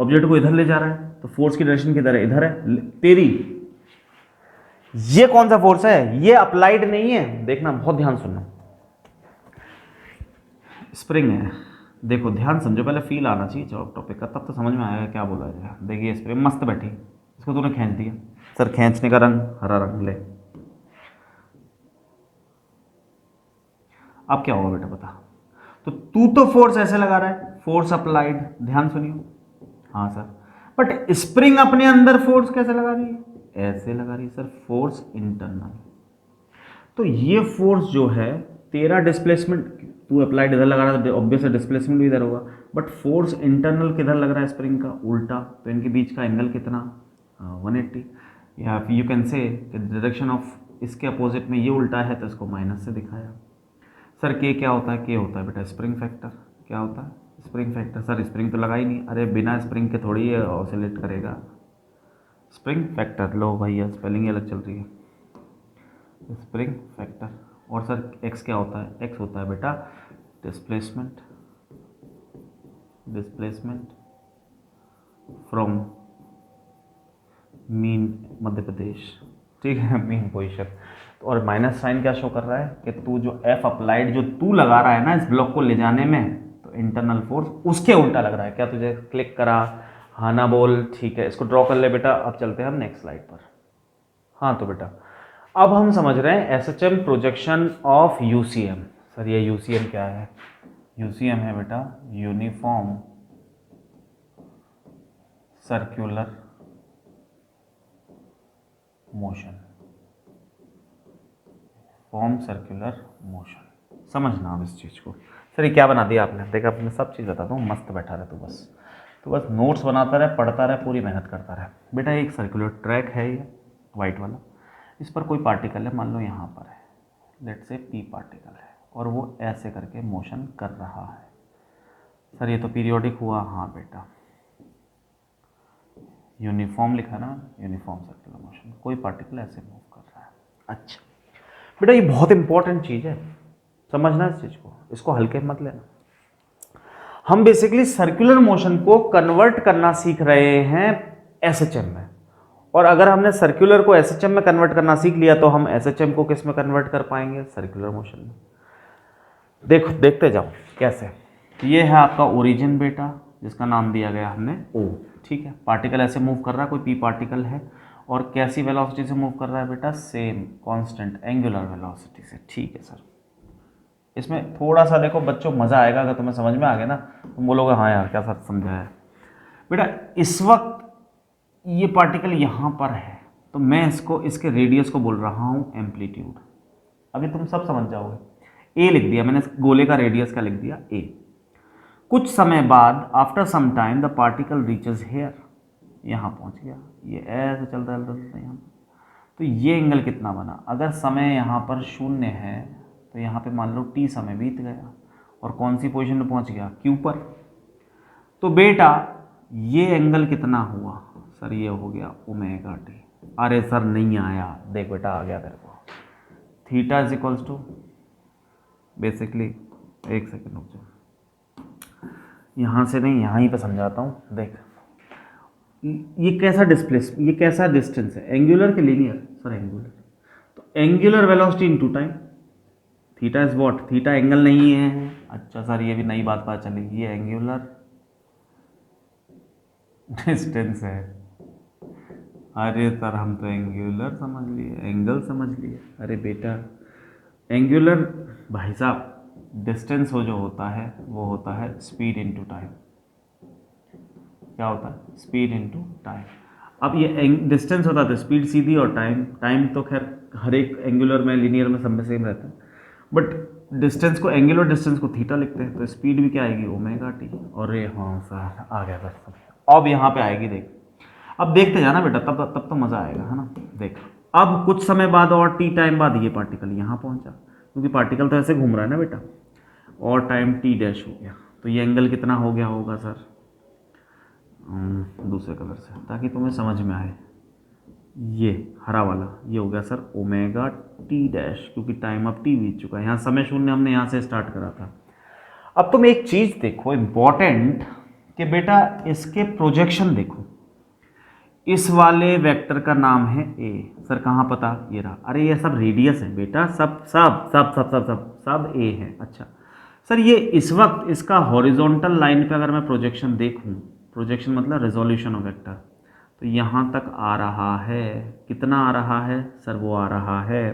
Speaker 1: ऑब्जेक्ट को इधर ले जा रहा है तो फोर्स की डायरेक्शन किधर है? इधर है। तेरी ये कौन सा फोर्स है? ये अप्लाइड नहीं है, देखना बहुत ध्यान सुनना, स्प्रिंग है। देखो ध्यान समझो, पहले फील आना चाहिए जॉब टॉपिक का, तब तो समझ में आएगा क्या बोला जाए। देखिए स्प्रिंग मस्त बैठी, इसको तूने खींच दिया, सर खींचने का रंग हरा रंग ले, अब क्या होगा बेटा बता? तो तू तो फोर्स ऐसे लगा रहा है, फोर्स अप्लाइड, ध्यान सुनियो। हाँ सर, बट स्प्रिंग अपने अंदर फोर्स कैसे लगा रही है? ऐसे लगा रही है सर, फोर्स इंटरनल। तो ये फोर्स जो है तेरा डिस्प्लेसमेंट, तू अप्लाइड इधर लगा रहा है, ऑब्वियसली डिस्प्लेसमेंट भी इधर होगा, बट फोर्स इंटरनल किधर लग रहा है? स्प्रिंग का उल्टा। तो इनके बीच का एंगल कितना? 180। या you can say direction of इसके अपोजिट में ये उल्टा है तो इसको माइनस से दिखाया। सर के क्या होता है? के होता है बेटा स्प्रिंग फैक्टर। क्या होता है? Spring factor. सर स्प्रिंग तो लगा ही नहीं। अरे बिना स्प्रिंग के थोड़ी ये ऑसिलेट करेगा, स्प्रिंग फैक्टर। लो भैया स्पेलिंग अलग चल रही है, स्प्रिंग फैक्टर। और सर एक्स क्या होता है? एक्स होता है बेटा displacement from mean Madhya Pradesh, ठीक है, मीन पोजीशन। और माइनस साइन क्या शो कर रहा है कि तू जो एफ अप्लाइड जो तू लगा रहा है ना इस ब्लॉक को ले जाने में, तो इंटरनल फोर्स उसके उल्टा लग रहा है। क्या तुझे क्लिक करा? हाँ ना बोल, ठीक है, इसको ड्रॉ कर ले बेटा। अब चलते हैं हम नेक्स्ट स्लाइड पर। हाँ तो बेटा अब हम समझ रहे हैं SHM projection of UCM. Sir ये यूसीएम क्या है? यूसीएम है बेटा uniform circular motion, form circular motion. समझना अब इस चीज़ को। सर ये क्या बना दिया आपने? देखा आपने सब चीज़ बता दूँ, मस्त बैठा रहे तू बस नोट्स बनाता रहे, पढ़ता रहे, पूरी मेहनत करता रहे। बेटा एक सर्कुलर ट्रैक है ये वाइट वाला, इस पर कोई पार्टिकल है, मान लो यहाँ पर है, लेट से पी पार्टिकल है, और वो ऐसे करके मोशन कर रहा है। सर ये तो पीरियोडिक हुआ। हाँ बेटा यूनिफॉर्म लिखा ना, यूनिफॉर्म सर्कुलर मोशन, कोई पार्टिकल ऐसे मूव कर रहा है। अच्छा बेटा ये बहुत इंपॉर्टेंट चीज़ है, समझना इस चीज़ को, इसको हल्के मत लेना। हम बेसिकली सर्कुलर मोशन को कन्वर्ट करना सीख रहे हैं एसएचएम में, और अगर हमने सर्कुलर को एसएचएम में कन्वर्ट करना सीख लिया तो हम एसएचएम को किस में कन्वर्ट कर पाएंगे? सर्कुलर मोशन में। देखो देखते जाओ कैसे। ये है आपका ओरिजिन बेटा, जिसका नाम दिया गया हमने ओ, ठीक है। पार्टिकल ऐसे मूव कर रहा है, कोई पी पार्टिकल है, और कैसी वेलोसिटी से मूव कर रहा है बेटा? सेम कांस्टेंट एंगुलर वेलोसिटी से, ठीक है सर। इसमें थोड़ा सा देखो बच्चों मज़ा आएगा, अगर तुम्हें समझ में आ गया ना तुम बोलोगे हाँ यार क्या सर समझाया है। बेटा इस वक्त ये पार्टिकल यहाँ पर है तो मैं इसको इसके रेडियस को बोल रहा हूँ एम्पलीट्यूड। अभी तुम सब समझ जाओगे। ए लिख दिया मैंने, गोले का रेडियस का लिख दिया ए। कुछ समय बाद after some time the particle reaches here, यहाँ पहुँच गया, ये ऐसे चलता चलता यहाँ। तो ये एंगल कितना बना, अगर समय यहाँ पर 0 है तो यहाँ पे मान लो t समय बीत गया और कौन सी पोजीशन में पहुँच गया, Q पर। तो बेटा ये एंगल कितना हुआ सर, ये हो गया ओमेगा टी। अरे सर नहीं आया, देख बेटा आ गया तेरे को। Theta is equals to basically, एक सेकेंड रुक जाओ, यहाँ से नहीं यहाँ ही पे समझाता हूँ। देख ये कैसा डिस्प्लेस, ये कैसा डिस्टेंस है, एंगुलर के लीनियर, सर एंगुलर। तो angular velocity into time, theta is what, theta angle नहीं है। अच्छा सर ये भी नई बात पता चली, ये एंगुलर डिस्टेंस है। अरे सर हम तो एंगुलर समझ लिए, एंगल समझ लिए। अरे बेटा एंगुलर भाई साहब डिस्टेंस हो जो होता है वो होता है स्पीड इनटू टाइम। क्या होता है, स्पीड इनटू टाइम। अब ये डिस्टेंस होता है स्पीड सीधी, और टाइम तो खैर हर एक एंगुलर में लीनियर में सब में सेम रहता है, बट डिस्टेंस को, एंगुलर डिस्टेंस को थीटा लिखते हैं। तो स्पीड भी क्या आएगी, ओमेगा टी। और ये हाँ सर आ गया सर। अब यहाँ पे आएगी, देख अब देखते जाना बेटा, तब तो मज़ा आएगा है ना। देख अब कुछ समय बाद और टी टाइम बाद ये पार्टिकल यहाँ पहुँचा, क्योंकि पार्टिकल तो ऐसे घूम रहा है ना बेटा, और टाइम टी डैश हो गया। तो ये एंगल कितना हो गया होगा सर, दूसरे कलर से ताकि तुम्हें समझ में आए, ये हरा वाला ये हो गया सर ओमेगा टी डैश, क्योंकि टाइम अब टी बीत चुका है। यहाँ समय 0 हमने यहाँ से स्टार्ट करा था। अब तुम एक चीज़ देखो इम्पॉर्टेंट, कि बेटा इसके प्रोजेक्शन देखो, इस वाले वेक्टर का नाम है ए। सर कहाँ पता, ये रहा। अरे ये सब रेडियस है बेटा, सब सब सब सब सब सब सब ए है। अच्छा सर ये इस वक्त इसका हॉरिजॉन्टल लाइन पे अगर मैं प्रोजेक्शन देखूं, प्रोजेक्शन मतलब रेजोल्यूशन ऑफ वेक्टर, तो यहाँ तक आ रहा है, कितना आ रहा है सर, वो आ रहा है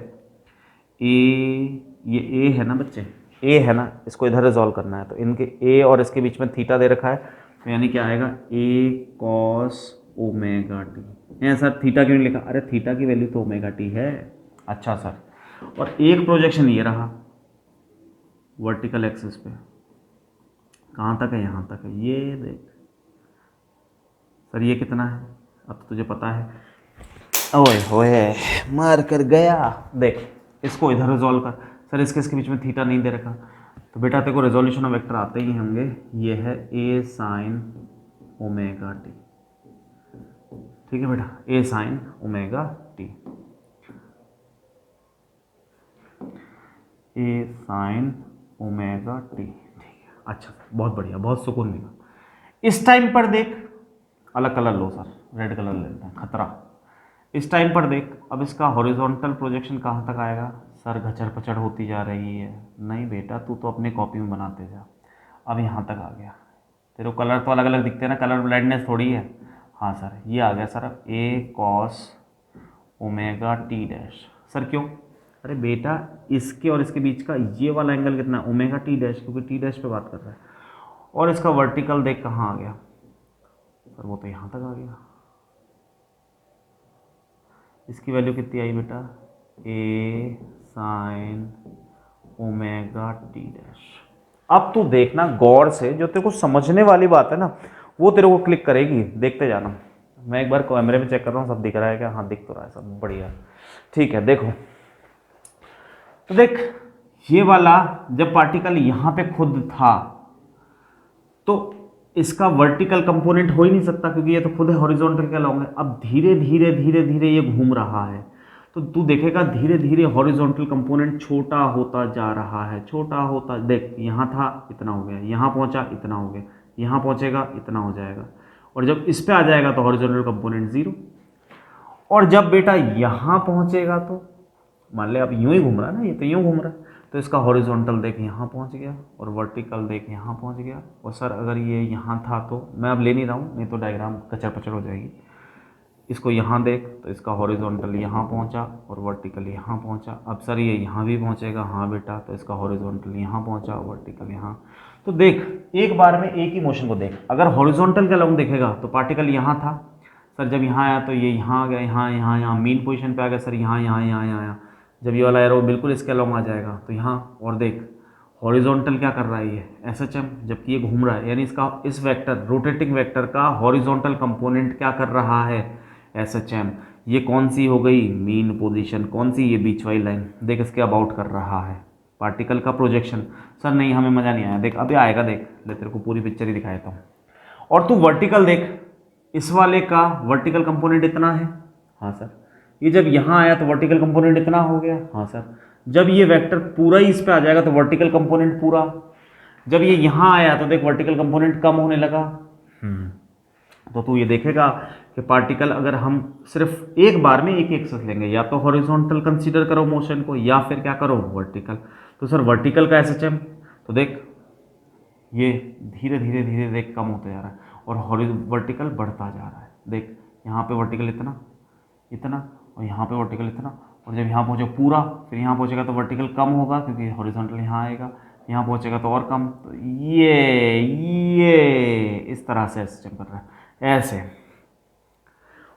Speaker 1: ए, ये ए है ना बच्चे, ए है ना, इसको इधर रिजॉल्व करना है। तो इनके ए और इसके बीच में थीटा दे रखा है, तो यानी क्या आएगा ए कॉस ओमेगा टी। है सर थीटा क्यों नहीं लिखा, अरे थीटा की वैल्यू तो ओमेगा टी है। अच्छा सर, और एक प्रोजेक्शन ये रहा वर्टिकल एक्सिस पे, कहाँ तक है, यहाँ तक है। ये देख सर ये कितना है, अब तो तुझे पता है। ओए होए मार कर गया। देख इसको इधर रिजॉल्व कर, सर इसके बीच में थीटा नहीं दे रखा, तो बेटा तेरे को रेजोल्यूशन ऑफ वेक्टर आते ही होंगे। ये है ए साइन ओमेगा टी, ठीक है बेटा, ए साइन ओमेगा टी, ए साइन ओमेगा टी, ठीक है। अच्छा बहुत बढ़िया, बहुत सुकून मिला। इस टाइम पर देख, अलग कलर लो सर, रेड कलर लेते हैं, खतरा। इस टाइम पर देख, अब इसका हॉरिजॉन्टल प्रोजेक्शन कहाँ तक आएगा सर, घचर पचड़ होती जा रही है। नहीं बेटा तू तो अपने कॉपी में बनाते जा, अब यहाँ तक आ गया। तेरे को कलर तो अलग अलग दिखते हैं ना, कलर ब्लाइंडनेस थोड़ी है। हाँ सर ये आ गया सर, अब a cos omega t dash. Sir क्यों, अरे बेटा इसके और इसके बीच का ये वाला एंगल कितना है, ओमेगा टी डैश, क्योंकि टी डैश पे बात कर रहा है। और इसका वर्टिकल देख कहाँ आ गया सर, वो तो यहाँ तक आ गया। इसकी वैल्यू कितनी आई बेटा, ए साइन ओमेगा टी डैश। अब तू देखना गौर से, जो तेरे को समझने वाली बात है ना वो तेरे को क्लिक करेगी, देखते जाना। मैं एक बार कैमरे में चेक कर रहा हूँ सब दिख रहा है क्या, हाँ दिख तो रहा है सब बढ़िया, ठीक है। देखो तो देख ये वाला जब पार्टिकल यहाँ पे खुद था तो इसका वर्टिकल कंपोनेंट हो ही नहीं सकता, क्योंकि ये तो खुद है हॉरिजॉन्टल के अलाउंग है। अब धीरे धीरे धीरे धीरे ये घूम रहा है, तो तू देखेगा धीरे धीरे हॉरिजॉन्टल कंपोनेंट छोटा होता जा रहा है, छोटा होता। देख यहाँ था इतना हो गया, यहाँ पहुँचा इतना हो गया, यहाँ पहुँचेगा इतना हो जाएगा, और जब इस पे आ जाएगा तो हॉरिजॉन्टल कंपोनेंट 0। और जब बेटा यहाँ पहुँचेगा तो मान ले अब यूँ ही घूम रहा है ना, ये तो यूँ घूम रहा है, तो इसका हॉरिजॉन्टल देख यहाँ पहुँच गया और वर्टिकल देख यहाँ पहुँच गया। और सर अगर ये यहाँ था तो मैं अब ले नहीं रहा हूँ, नहीं तो डायग्राम कचर पचर हो जाएगी। इसको यहाँ देख तो इसका हॉरिजॉन्टल यहाँ पहुँचा और वर्टिकल यहाँ पहुँचा। अब सर ये यहाँ भी पहुँचेगा, हाँ बेटा, तो इसका हॉरिजॉन्टल यहाँ पहुँचा, वर्टिकल यहाँ। तो देख एक बार में एक ही मोशन को देख, अगर हॉरिजॉन्टल के अलोंग देखेगा तो पार्टिकल यहाँ था सर, जब यहाँ आया तो ये यहाँ आ गया, यहाँ मीन पोजीशन पे आ गया सर, यहाँ। जब ये वाला एरो बिल्कुल इसके अलोंग आ जाएगा तो यहाँ, और देख हॉरिजॉन्टल क्या कर रहा है ये एसएचएम, जबकि ये घूम रहा है, यानी इसका इस वेक्टर रोटेटिंग वेक्टर का हॉरिजॉन्टल कंपोनेंट क्या कर रहा है एसएचएम। ये कौन सी हो गई मीन पोजीशन, कौन सी ये बीच वाली लाइन, देख इसके अबाउट कर रहा है पार्टिकल का प्रोजेक्शन। सर नहीं हमें मज़ा नहीं आया, देख अभी आएगा, देख ले तेरे को पूरी पिक्चर ही दिखा देता हूँ। और तू वर्टिकल देख, इस वाले का वर्टिकल कंपोनेंट इतना है, हाँ सर। ये जब यहाँ आया तो वर्टिकल कंपोनेंट इतना हो गया, हाँ सर। जब ये वेक्टर पूरा ही इस पे आ जाएगा तो वर्टिकल कंपोनेंट पूरा, जब ये यहाँ आया तो देख वर्टिकल कंपोनेंट कम होने लगा। तो तू ये देखेगा कि पार्टिकल अगर हम सिर्फ एक बार में एक एक्सेस लेंगे, या तो हॉरिजॉन्टल कंसीडर करो मोशन को, या फिर क्या करो वर्टिकल। तो सर वर्टिकल का एसएचएम तो देख ये धीरे धीरे देख कम होता जा रहा है और वर्टिकल बढ़ता जा रहा है। देख यहाँ पे वर्टिकल इतना और यहाँ पे वर्टिकल इतना, और जब यहाँ पहुँचे पूरा, फिर यहाँ पहुँचेगा तो वर्टिकल कम होगा क्योंकि हॉरिजॉन्टल यहाँ आएगा, यहाँ पहुँचेगा तो और कम। तो ये इस तरह से एसएचएम कर रहा है ऐसे,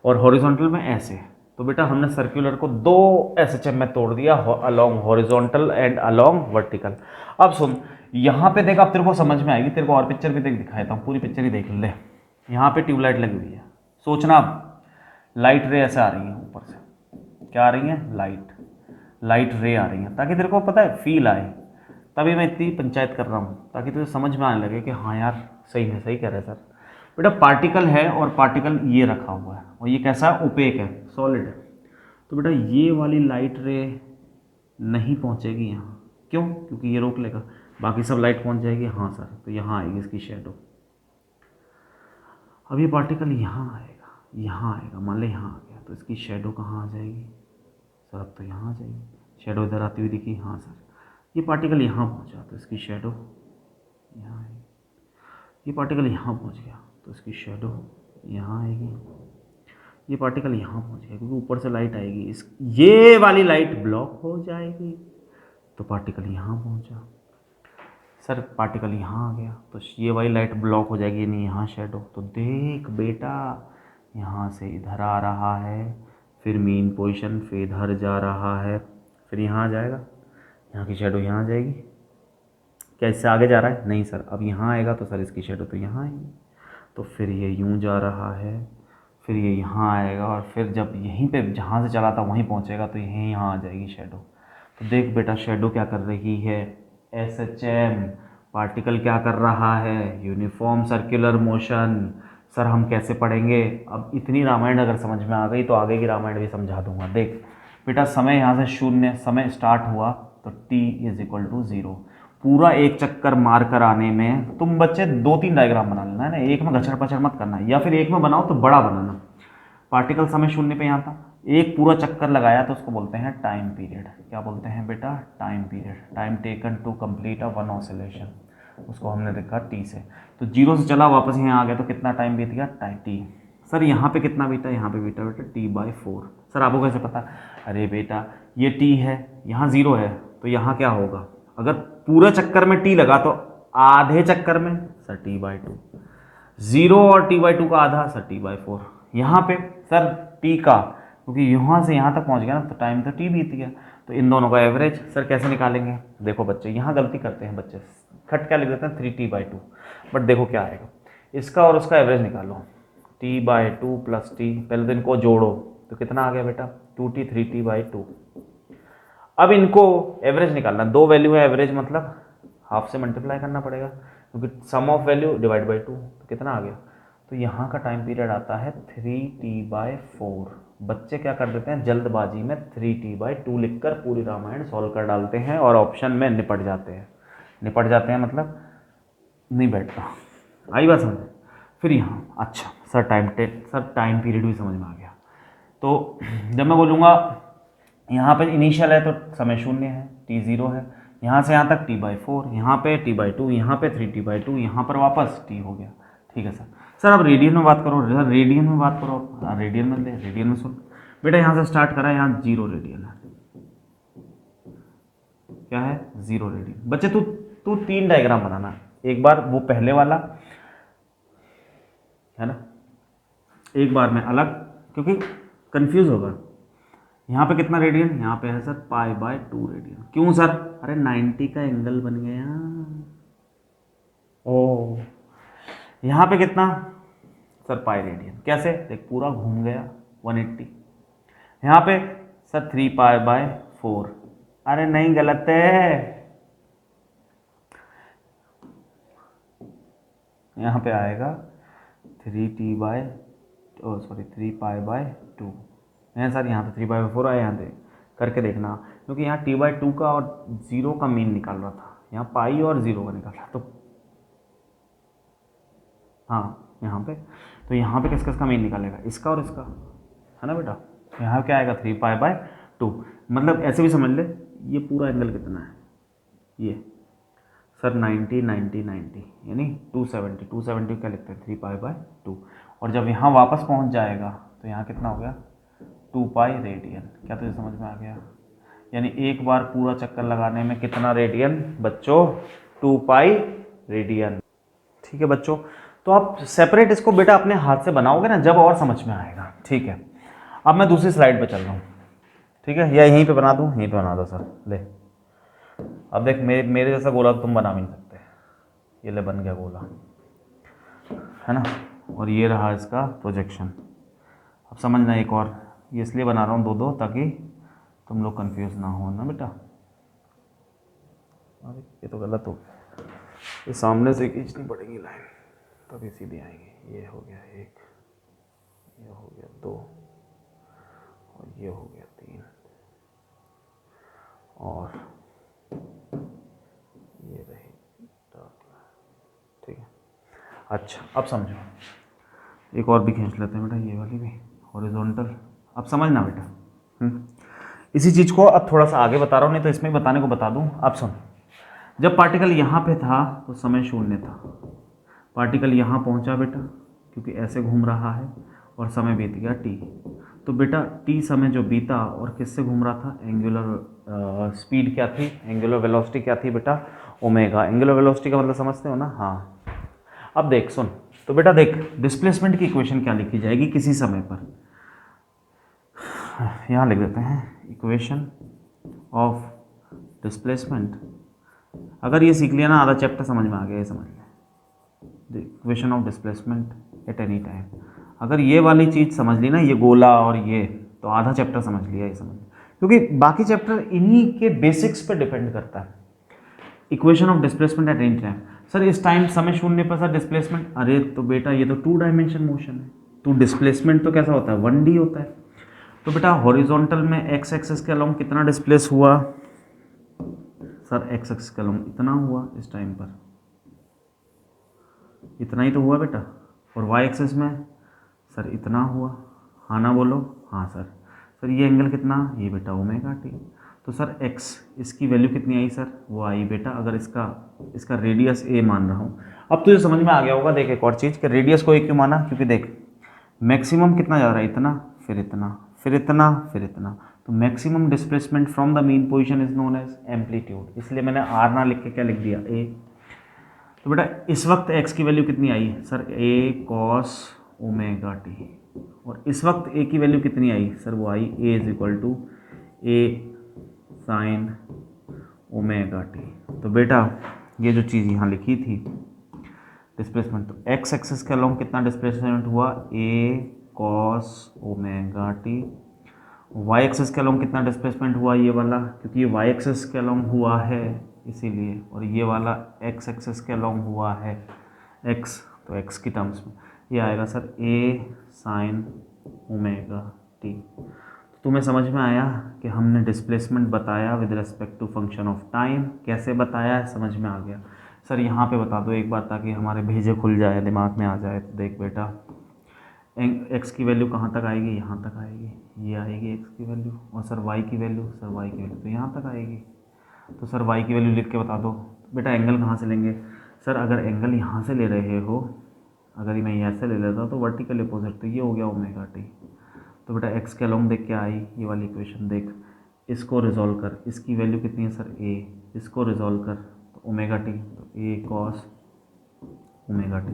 Speaker 1: और हॉरिजॉन्टल में ऐसे। तो बेटा हमने सर्कुलर को दो एसएचएम में तोड़ दिया, along horizontal and along vertical. अब सुन यहाँ पे देख, अब तेरे को समझ में आएगी, तेरे को और पिक्चर भी देख दिखाता हूँ, पूरी पिक्चर ही देख ले। यहाँ पे ट्यूबलाइट लगी हुई है, सोचना लाइट रे ऐसे आ रही है ऊपर से, क्या आ रही है लाइट रे आ रही है, ताकि तेरे को पता है फील आए। तभी मैं इतनी पंचायत कर रहा हूँ ताकि तुझे समझ में आने लगे कि हाँ यार सही है, सही कह रहे हैं सर। बेटा पार्टिकल है और पार्टिकल ये रखा हुआ है और ये कैसा है, ओपेक है, सॉलिड है। तो बेटा ये वाली लाइट रे नहीं पहुँचेगी यहाँ, क्यों? क्योंकि ये रोक लेगा, बाकी सब लाइट पहुँच जाएगी। हाँ सर, तो यहाँ आएगी इसकी शेडो। अब ये पार्टिकल यहाँ आएगा, मान ले यहाँ आ गया, तो इसकी शेडो कहाँ आ जाएगी सर? अब तो यहाँ आ जाएगी, शेडो इधर आती हुई दिखी, हाँ सर। ये पार्टिकल यहाँ पहुँचा तो इसकी शेडो यहाँ आएगी, ये पार्टिकल यहाँ पहुँच गया तो इसकी शेडो यहाँ आएगी, ये पार्टिकल यहाँ पहुँच गया क्योंकि ऊपर से लाइट आएगी, ये वाली लाइट ब्लॉक हो जाएगी, तो पार्टिकल यहाँ पहुँचा सर, पार्टिकल यहाँ आ गया तो ये वाली लाइट ब्लॉक हो जाएगी, नहीं यहाँ शेडो। तो देख बेटा यहाँ से इधर आ रहा है, फिर मीन पोजीशन, फिर इधर जा रहा है, फिर यहाँ आ जाएगा, यहाँ की शेडो यहाँ आ जाएगी। क्या इससे आगे जा रहा है? नहीं सर। अब यहाँ आएगा तो सर इसकी शेडो तो यहाँ आएगी, तो फिर ये यूँ जा रहा है, फिर ये यहाँ आएगा, और फिर जब यहीं पे जहाँ से चला था वहीं पहुँचेगा तो यहीं यहाँ आ जाएगी शेडो। तो देख बेटा शेडो क्या कर रही है, एसएचएम। पार्टिकल क्या कर रहा है, यूनिफॉर्म सर्कुलर मोशन। सर हम कैसे पढ़ेंगे? अब इतनी रामायण अगर समझ में आ गई तो आगे की रामायण भी समझा दूंगा। देख बेटा समय यहाँ से शून्य, समय स्टार्ट हुआ तो t = 0। पूरा एक चक्कर मार कर आने में तुम बच्चे 2-3 डायग्राम बना लेना है ना, एक में घचड़ पचड़ मत करना, या फिर एक में बनाओ तो बड़ा बनाना। पार्टिकल समय शून्य पे यहाँ था, एक पूरा चक्कर लगाया तो उसको बोलते हैं टाइम पीरियड। क्या बोलते हैं बेटा? Time period. Time taken to complete a one oscillation, उसको हमने देखा टी से। तो 0 से चला वापस यहाँ आ गया तो कितना टाइम बीत गया? टी। सर यहाँ पे कितना बीता? यहाँ पे बीता बेटा t/4। सर आपको कैसे पता? अरे बेटा ये t है, यहाँ 0 है, तो यहाँ क्या होगा? अगर पूरे चक्कर में t लगा तो आधे चक्कर में सर t/2, 0 और t/2 का आधा सर t/4। यहाँ पे सर t का, क्योंकि यहाँ से यहाँ तक पहुँच गया ना तो टाइम तो t बीत गया, तो इन दोनों का एवरेज सर कैसे निकालेंगे? देखो बच्चे यहाँ गलती करते हैं बच्चे, खट क्या लिख देते हैं 3t/2, बट देखो क्या आएगा, इसका और उसका एवरेज निकालो, t/2 + t, पहले तो इनको जोड़ो तो कितना आ गया बेटा? 2t 3t/2। अब इनको एवरेज निकालना, दो वैल्यू है, एवरेज मतलब हाफ से मल्टीप्लाई करना पड़ेगा क्योंकि सम ऑफ वैल्यू / 2, तो कितना आ गया? तो यहाँ का टाइम पीरियड आता है 3t/4। बच्चे क्या कर देते हैं जल्दबाजी में 3t/2 लिखकर पूरी रामायण सॉल्व कर डालते हैं और ऑप्शन में निपट जाते हैं मतलब नहीं बैठता। आई बात समझ? फिर यहाँ अच्छा सर टाइम पीरियड भी समझ में आ गया। तो जब मैं बोलूँगा यहाँ पे इनिशियल है तो समय शून्य है, t0 है, यहाँ से यहाँ तक t/4, यहाँ पे t/2, यहाँ पे 3t/2, यहाँ पर वापस t हो गया। ठीक है सर। अब रेडियन में बात करो, रेडियन में बात करो, रेडियन में ले, रेडियन में सुन बेटा, यहाँ से स्टार्ट करा, यहाँ 0 रेडियन है, क्या है 0 रेडियन। बच्चे तू तू 3 डायग्राम बनाना, एक बार वो पहले वाला है ना, एक बार में अलग, क्योंकि कंफ्यूज होगा। यहाँ पे कितना रेडियन, यहाँ पे है सर π/2 रेडियन। क्यों सर, अरे 90 का एंगल बन गया। ओ यहाँ पे कितना सर पाई रेडियन, कैसे देख पूरा घूम गया 180। यहाँ पे सर 3π/4, अरे नहीं गलत है, यहाँ पे आएगा 3π/2 है सर। यहाँ तो 3/4 आया, यहाँ पे करके देखना, क्योंकि यहाँ t/2 का और 0 का मीन निकाल रहा था, यहाँ पाई और 0 का निकाल रहा, तो हाँ यहाँ पे, तो यहाँ पे किसका मीन निकालेगा, इसका और इसका, है ना बेटा। यहाँ क्या आएगा 3π/2, मतलब ऐसे भी समझ ले, ये पूरा एंगल कितना है, ये सर 90 90 90 यानी 270, 270 क्या लिखते हैं 3π/2, और जब यहाँ वापस पहुँच जाएगा तो यहाँ कितना हो गया 2π रेडियन। क्या तुझे समझ में आ गया, यानी एक बार पूरा चक्कर लगाने में कितना रेडियन बच्चों, 2π रेडियन। ठीक है बच्चों, तो आप सेपरेट इसको बेटा अपने हाथ से बनाओगे ना जब और समझ में आएगा। ठीक है, अब मैं दूसरी स्लाइड पे चल रहा हूँ, ठीक है, या यहीं पे बना दूँ, यहीं पे बना दो सर, ले अब देख मेरे जैसा गोला तुम बना भी नहीं सकते, ये ले बन गया गोला, है ना, और ये रहा इसका प्रोजेक्शन। अब समझना एक और, ये इसलिए बना रहा हूँ 2-2 ताकि तुम लोग कंफ्यूज ना हो ना बेटा। अरे ये तो गलत हो गया, ये सामने से खींचनी पड़ेगी लाइन तभी सीधी आएगी। ये हो गया 1, ये हो गया 2, और ये हो गया 3, और ये रही डॉट। ठीक है, अच्छा अब समझो, एक और भी खींच लेते हैं बेटा, ये वाली भी हॉरिजॉन्टल। अब समझना बेटा, इसी चीज़ को अब थोड़ा सा आगे बता रहा हूँ, नहीं तो इसमें बताने को बता दूँ। अब सुन, जब पार्टिकल यहाँ पे था तो समय 0 था, पार्टिकल यहाँ पहुँचा बेटा, क्योंकि ऐसे घूम रहा है और समय बीत गया t, तो बेटा t समय जो बीता और किससे घूम रहा था, एंगुलर स्पीड क्या थी, एंगुलर वेलोसिटी क्या थी बेटा, ओमेगा। एंगुलर वेलोसिटी का मतलब समझते हो ना, हाँ। अब देख सुन, तो बेटा देख डिस्प्लेसमेंट की इक्वेशन क्या लिखी जाएगी किसी समय पर, यहाँ लिख देते हैं इक्वेशन ऑफ डिस्प्लेसमेंट। अगर ये सीख लिया ना आधा चैप्टर समझ में आ गया, ये समझ लें equation of displacement at any time. अगर ये वाली चीज़ समझ ली ना, ये गोला और ये, तो आधा चैप्टर समझ लिया, ये समझ, क्योंकि बाकी चैप्टर इन्हीं के बेसिक्स पर डिपेंड करता है। Equation of displacement at any time, sir इस टाइम समय 0 पर सर डिस्प्लेसमेंट, अरे तो बेटा ये तो 2 डायमेंशन मोशन है, तो डिस्प्लेसमेंट तो कैसा होता है 1D होता है। तो बेटा हॉरिजॉन्टल में एक्स एक्सिस के अलोंग कितना डिस्प्लेस हुआ, सर एक्स एक्सिस के अलोंग इतना हुआ, इस टाइम पर इतना ही तो हुआ बेटा, और वाई एक्सिस में सर इतना हुआ, हाँ ना बोलो, हाँ सर। सर ये एंगल कितना, ये बेटा ओमेगा टी, तो सर एक्स इसकी वैल्यू कितनी आई सर, वो आई बेटा, अगर इसका रेडियस ए मान रहा हूँ। अब तुझे समझ में आ गया होगा, देख एक और चीज़ कि रेडियस को ए क्यों माना, क्योंकि देख मैक्सिमम कितना जा रहा है, इतना फिर इतना फिर इतना फिर इतना, तो maximum displacement from the mean position is known as amplitude, इसलिए मैंने आर ना लिख के क्या लिख दिया ए। तो बेटा इस वक्त एक्स की वैल्यू कितनी आई sir, a cos omega T, और इस वक्त ए की वैल्यू कितनी आई सर, वो i a is equal to a sine omega t. तो बेटा ये जो चीज़ यहाँ लिखी थी डिस्प्लेसमेंट, तो एक्स एक्सिस के अलोंग कितना डिस्प्लेसमेंट हुआ, a cos omega t. Y axis के अलोंग कितना डिस्प्लेसमेंट हुआ, ये वाला, क्योंकि ये वाई एक्सिस के अलोंग हुआ है इसीलिए, और ये वाला एक्स एक्सिस के अलोंग हुआ है एक्स, तो एक्स की टर्म्स में ये आएगा sir a sine omega t. तो तुम्हें समझ में आया कि हमने डिस्प्लेसमेंट बताया with respect to function of time, कैसे बताया है समझ में आ गया। सर यहाँ पे बता दो एक बार ताकि हमारे भेजे खुल जाए, दिमाग में आ जाए। तो देख बेटा एक्स की वैल्यू कहाँ तक आएगी, यहाँ तक आएगी, ये आएगी एक्स की वैल्यू, और सर वाई की वैल्यू, सर वाई की वैल्यू तो यहाँ तक आएगी। तो सर वाई की वैल्यू लिख के बता दो। बेटा एंगल कहाँ से लेंगे, सर अगर एंगल यहाँ से ले रहे हो अगर मैं ये ऐसे ले लेता तो वर्टिकल अपोजिट, तो ये हो गया ओमेगा टी। तो बेटा एक्स के अलोंग देख के आई ये वाली इक्वेशन, देख इसको रिजॉल्व कर, इसकी वैल्यू कितनी है सर ए, इसको रिजॉल्व कर तो ओमेगा टी, तो ए कॉस ओमेगा टी।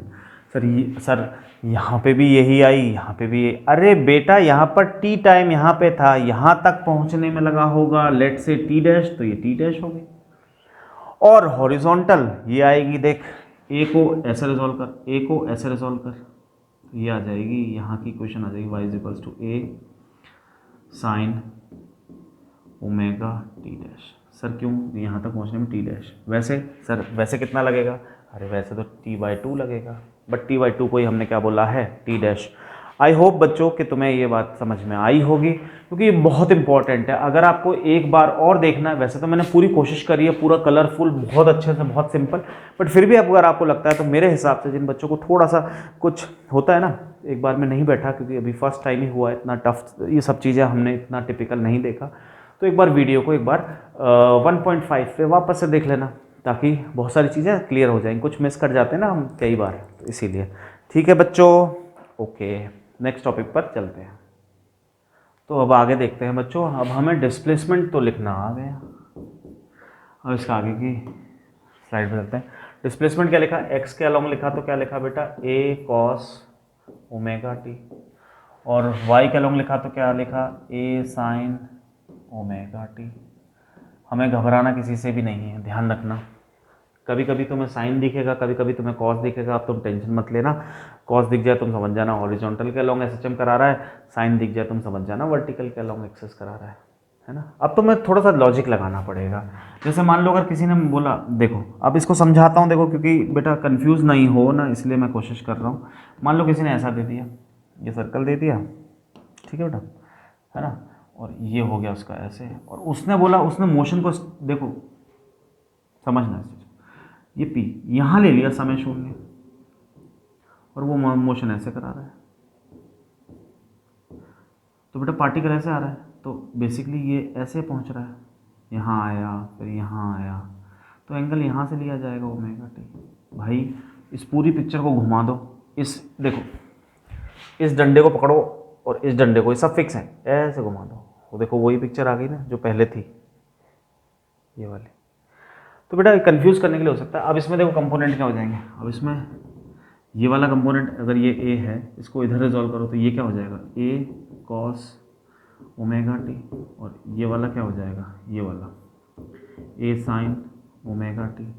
Speaker 1: सर ये सर यहाँ पे भी यही आई, यहाँ पे भी ये, अरे बेटा यहाँ पर टी टाइम यहाँ पे था, यहाँ तक पहुँचने में लगा होगा लेट से टी डैश, तो ये टी डैश हो गई। और हॉरिजॉन्टल ये आएगी, देख ए को ऐसे रिजॉल्व कर, ए को ऐसे रिजॉल्व कर, तो ये आ जाएगी, यहाँ की इक्वेशन आ जाएगी y is equals to a sine omega t dash. Sir क्यों, यहाँ तक पहुँचने में टी डैश, वैसे सर वैसे कितना लगेगा, अरे वैसे तो t/2 लगेगा, बट t/2 को ही हमने क्या बोला है टी डैश। आई होप बच्चों कि तुम्हें ये बात समझ में आई होगी, क्योंकि ये बहुत इंपॉर्टेंट है। अगर आपको एक बार और देखना है, वैसे तो मैंने पूरी कोशिश करी है, पूरा कलरफुल बहुत अच्छे से, बहुत सिंपल, बट फिर भी अगर आपको लगता है तो मेरे हिसाब से जिन बच्चों को थोड़ा सा कुछ होता है ना, एक बार में नहीं बैठा, क्योंकि अभी फर्स्ट टाइम ही हुआ है, इतना टफ ये सब चीज़ें हमने इतना टिपिकल नहीं देखा, तो एक बार वीडियो को एक बार 1.5 पे वापस से देख लेना, ताकि बहुत सारी चीज़ें क्लियर हो जाएंगी। कुछ मिस कर जाते हैं ना हम कई बार, तो इसीलिए। ठीक है बच्चों, ओके, नेक्स्ट टॉपिक पर चलते हैं। तो अब आगे देखते हैं बच्चों, अब हमें डिस्प्लेसमेंट तो लिखना आ गया, अब इसका आगे की स्लाइड पर चलते हैं। डिस्प्लेसमेंट क्या लिखा, एक्स के अलोंग लिखा, तो क्या लिखा बेटा ए कॉस ओमेगा टी, और वाई के अलोंग लिखा तो क्या लिखा ए साइन ओमेगा टी। हमें घबराना किसी से भी नहीं है, ध्यान रखना, कभी कभी तुम्हें साइन दिखेगा, कभी कभी तुम्हें कॉस दिखेगा, अब तुम टेंशन मत लेना, कॉस दिख जाए तुम समझ जाना हॉरिजॉन्टल के अलोंग एसएचएम करा रहा है, साइन दिख जाए तुम समझ जाना वर्टिकल के अलोंग एक्सेस करा रहा है ना। अब तो मैं थोड़ा सा लॉजिक लगाना पड़ेगा, जैसे मान लो अगर किसी ने बोला, देखो अब इसको समझाता हूँ, देखो क्योंकि बेटा कंफ्यूज नहीं हो ना, इसलिए मैं कोशिश कर रहा हूँ। मान लो किसी ने ऐसा दे दिया, ये सर्कल दे दिया, ठीक है बेटा, है ना, और ये हो गया उसका ऐसे, और उसने बोला, उसने मोशन को देखो समझना इस चीज़, ये पी यहाँ ले लिया समय शून्य, और वो मोशन ऐसे करा रहा है, तो बेटा पार्टिकल ऐसे आ रहा है, तो बेसिकली ये ऐसे पहुंच रहा है, यहाँ आया फिर यहाँ आया, तो एंगल यहाँ से लिया जाएगा ओमेगा टी। भाई इस पूरी पिक्चर को घुमा दो, इस देखो इस डंडे को पकड़ो और इस डंडे को, ये सब फिक्स है, ऐसे घुमा दो, वो देखो वही पिक्चर आ गई ना जो पहले थी, ये वाली। तो बेटा कंफ्यूज करने के लिए हो सकता है। अब इसमें देखो कंपोनेंट क्या हो जाएंगे, अब इसमें ये वाला कंपोनेंट अगर ये ए है, इसको इधर रिजॉल्व करो तो ये क्या हो जाएगा ए कॉस ओमेगा टी, और ये वाला क्या हो जाएगा, ये वाला ए साइन ओमेगा टी।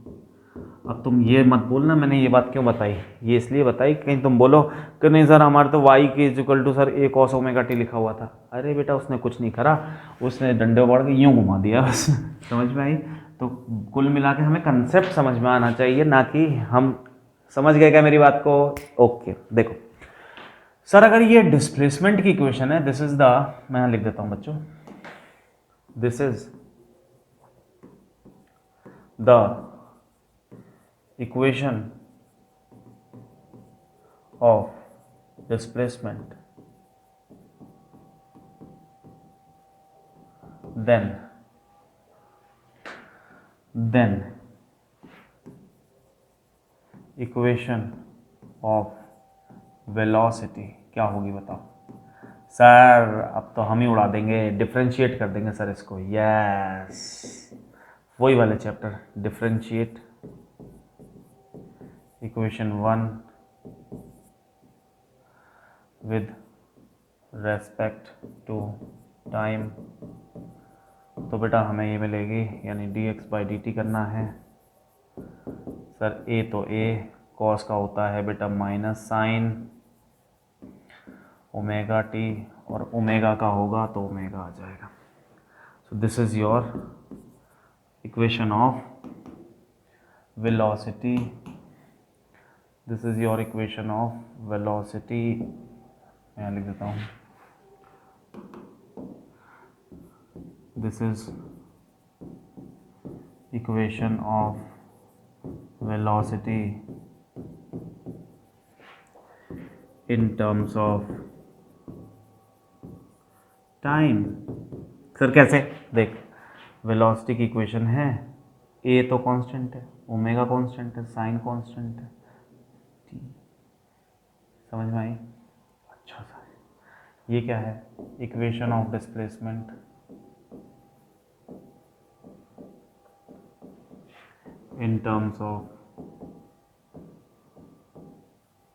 Speaker 1: अब तुम ये मत बोलना मैंने ये बात क्यों बताई, ये इसलिए बताई कहीं तुम बोलो कि नहीं सर हमारे तो y के equal to sir a cos omega t लिखा हुआ था। अरे बेटा उसने कुछ नहीं करा, उसने डंडे बढ़ के यूँ घुमा दिया बस। समझ में आई। तो कुल मिला के हमें कंसेप्ट समझ में आना चाहिए, ना कि हम समझ गए क्या मेरी बात को। ओके देखो सर अगर ये डिस्प्लेसमेंट की इक्वेशन है, दिस इज द, मैं यहाँ लिख देता हूँ बच्चों, this is the equation of displacement, then equation of velocity क्या होगी बताओ। सर अब तो हम ही उड़ा देंगे, डिफरेंशिएट कर देंगे सर इसको, यस वही वाले chapter, differentiate equation 1 with respect to time. तो बेटा हमें ये मिलेगी, यानी dx/dt करना है सर। ए तो ए कॉस का होता है बेटा माइनस साइन ओमेगा टी, और ओमेगा का होगा तो ओमेगा आ जाएगा। So this is your equation of velocity, this is your equation of velocity. मैं लिख देता हूँ, this is equation of velocity in terms of time. Sir कैसे, देख वेलोसिटी की इक्वेशन है, ए तो कांस्टेंट है, ओमेगा कांस्टेंट है, साइन कांस्टेंट है, टी समझ में आई? अच्छा सर, ये क्या है? Equation of displacement in terms of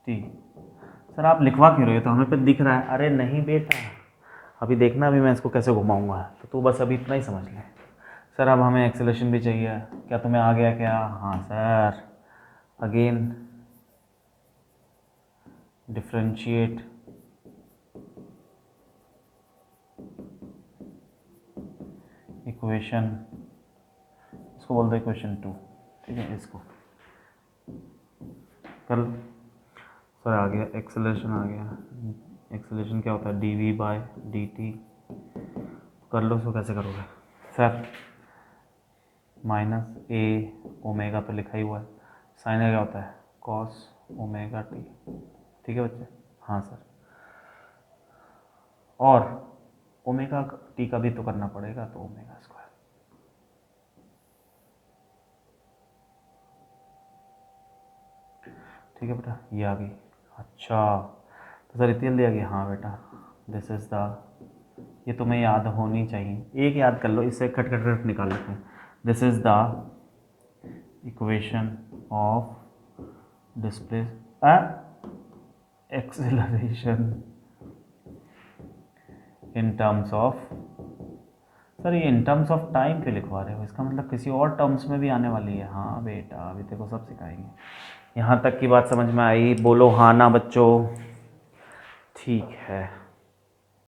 Speaker 1: T. Sir आप लिखवा क्यों रहे हो? तो हमें पे दिख रहा है। अरे नहीं बेटा, अभी देखना, अभी मैं इसको कैसे घुमाऊंगा, तो तू बस अभी इतना ही समझ ले। सर अब हमें एक्सेलेरेशन भी चाहिए, क्या तुम्हें आ गया क्या? हाँ सर, अगेन डिफरेंशिएट इक्वेशन, इसको बोल दो इक्वेशन 2, ठीक है, इसको कर लो। सर आ गया एक्सेलरेशन, आ गया एक्सेलरेशन क्या होता है? dv/dt। कर लो, इसको कैसे करोगे सर? -a ω तो लिखा ही हुआ है, साइन का क्या होता है? cos ωt, ठीक है बच्चे? हाँ सर, और ओमेगा टी का भी तो करना पड़ेगा, तो ओमेगा स्क्वायर। ठीक है बेटा, ये आ गई। अच्छा तो सर इतनी जल्दी आ गई? हाँ बेटा, दिस इज़ द, ये तुम्हें याद होनी चाहिए, एक याद कर लो, इससे कट कट कट निकाल लेते हैं। This is the equation of displace acceleration in terms of, sir ये इन टर्म्स ऑफ टाइम क्यों लिखवा रहे हो? इसका मतलब किसी और टर्म्स में भी आने वाली है। हाँ बेटा, अभी तेरे को सब सिखाएंगे। यहाँ तक की बात समझ में आई? बोलो हाँ ना बच्चों? ठीक है।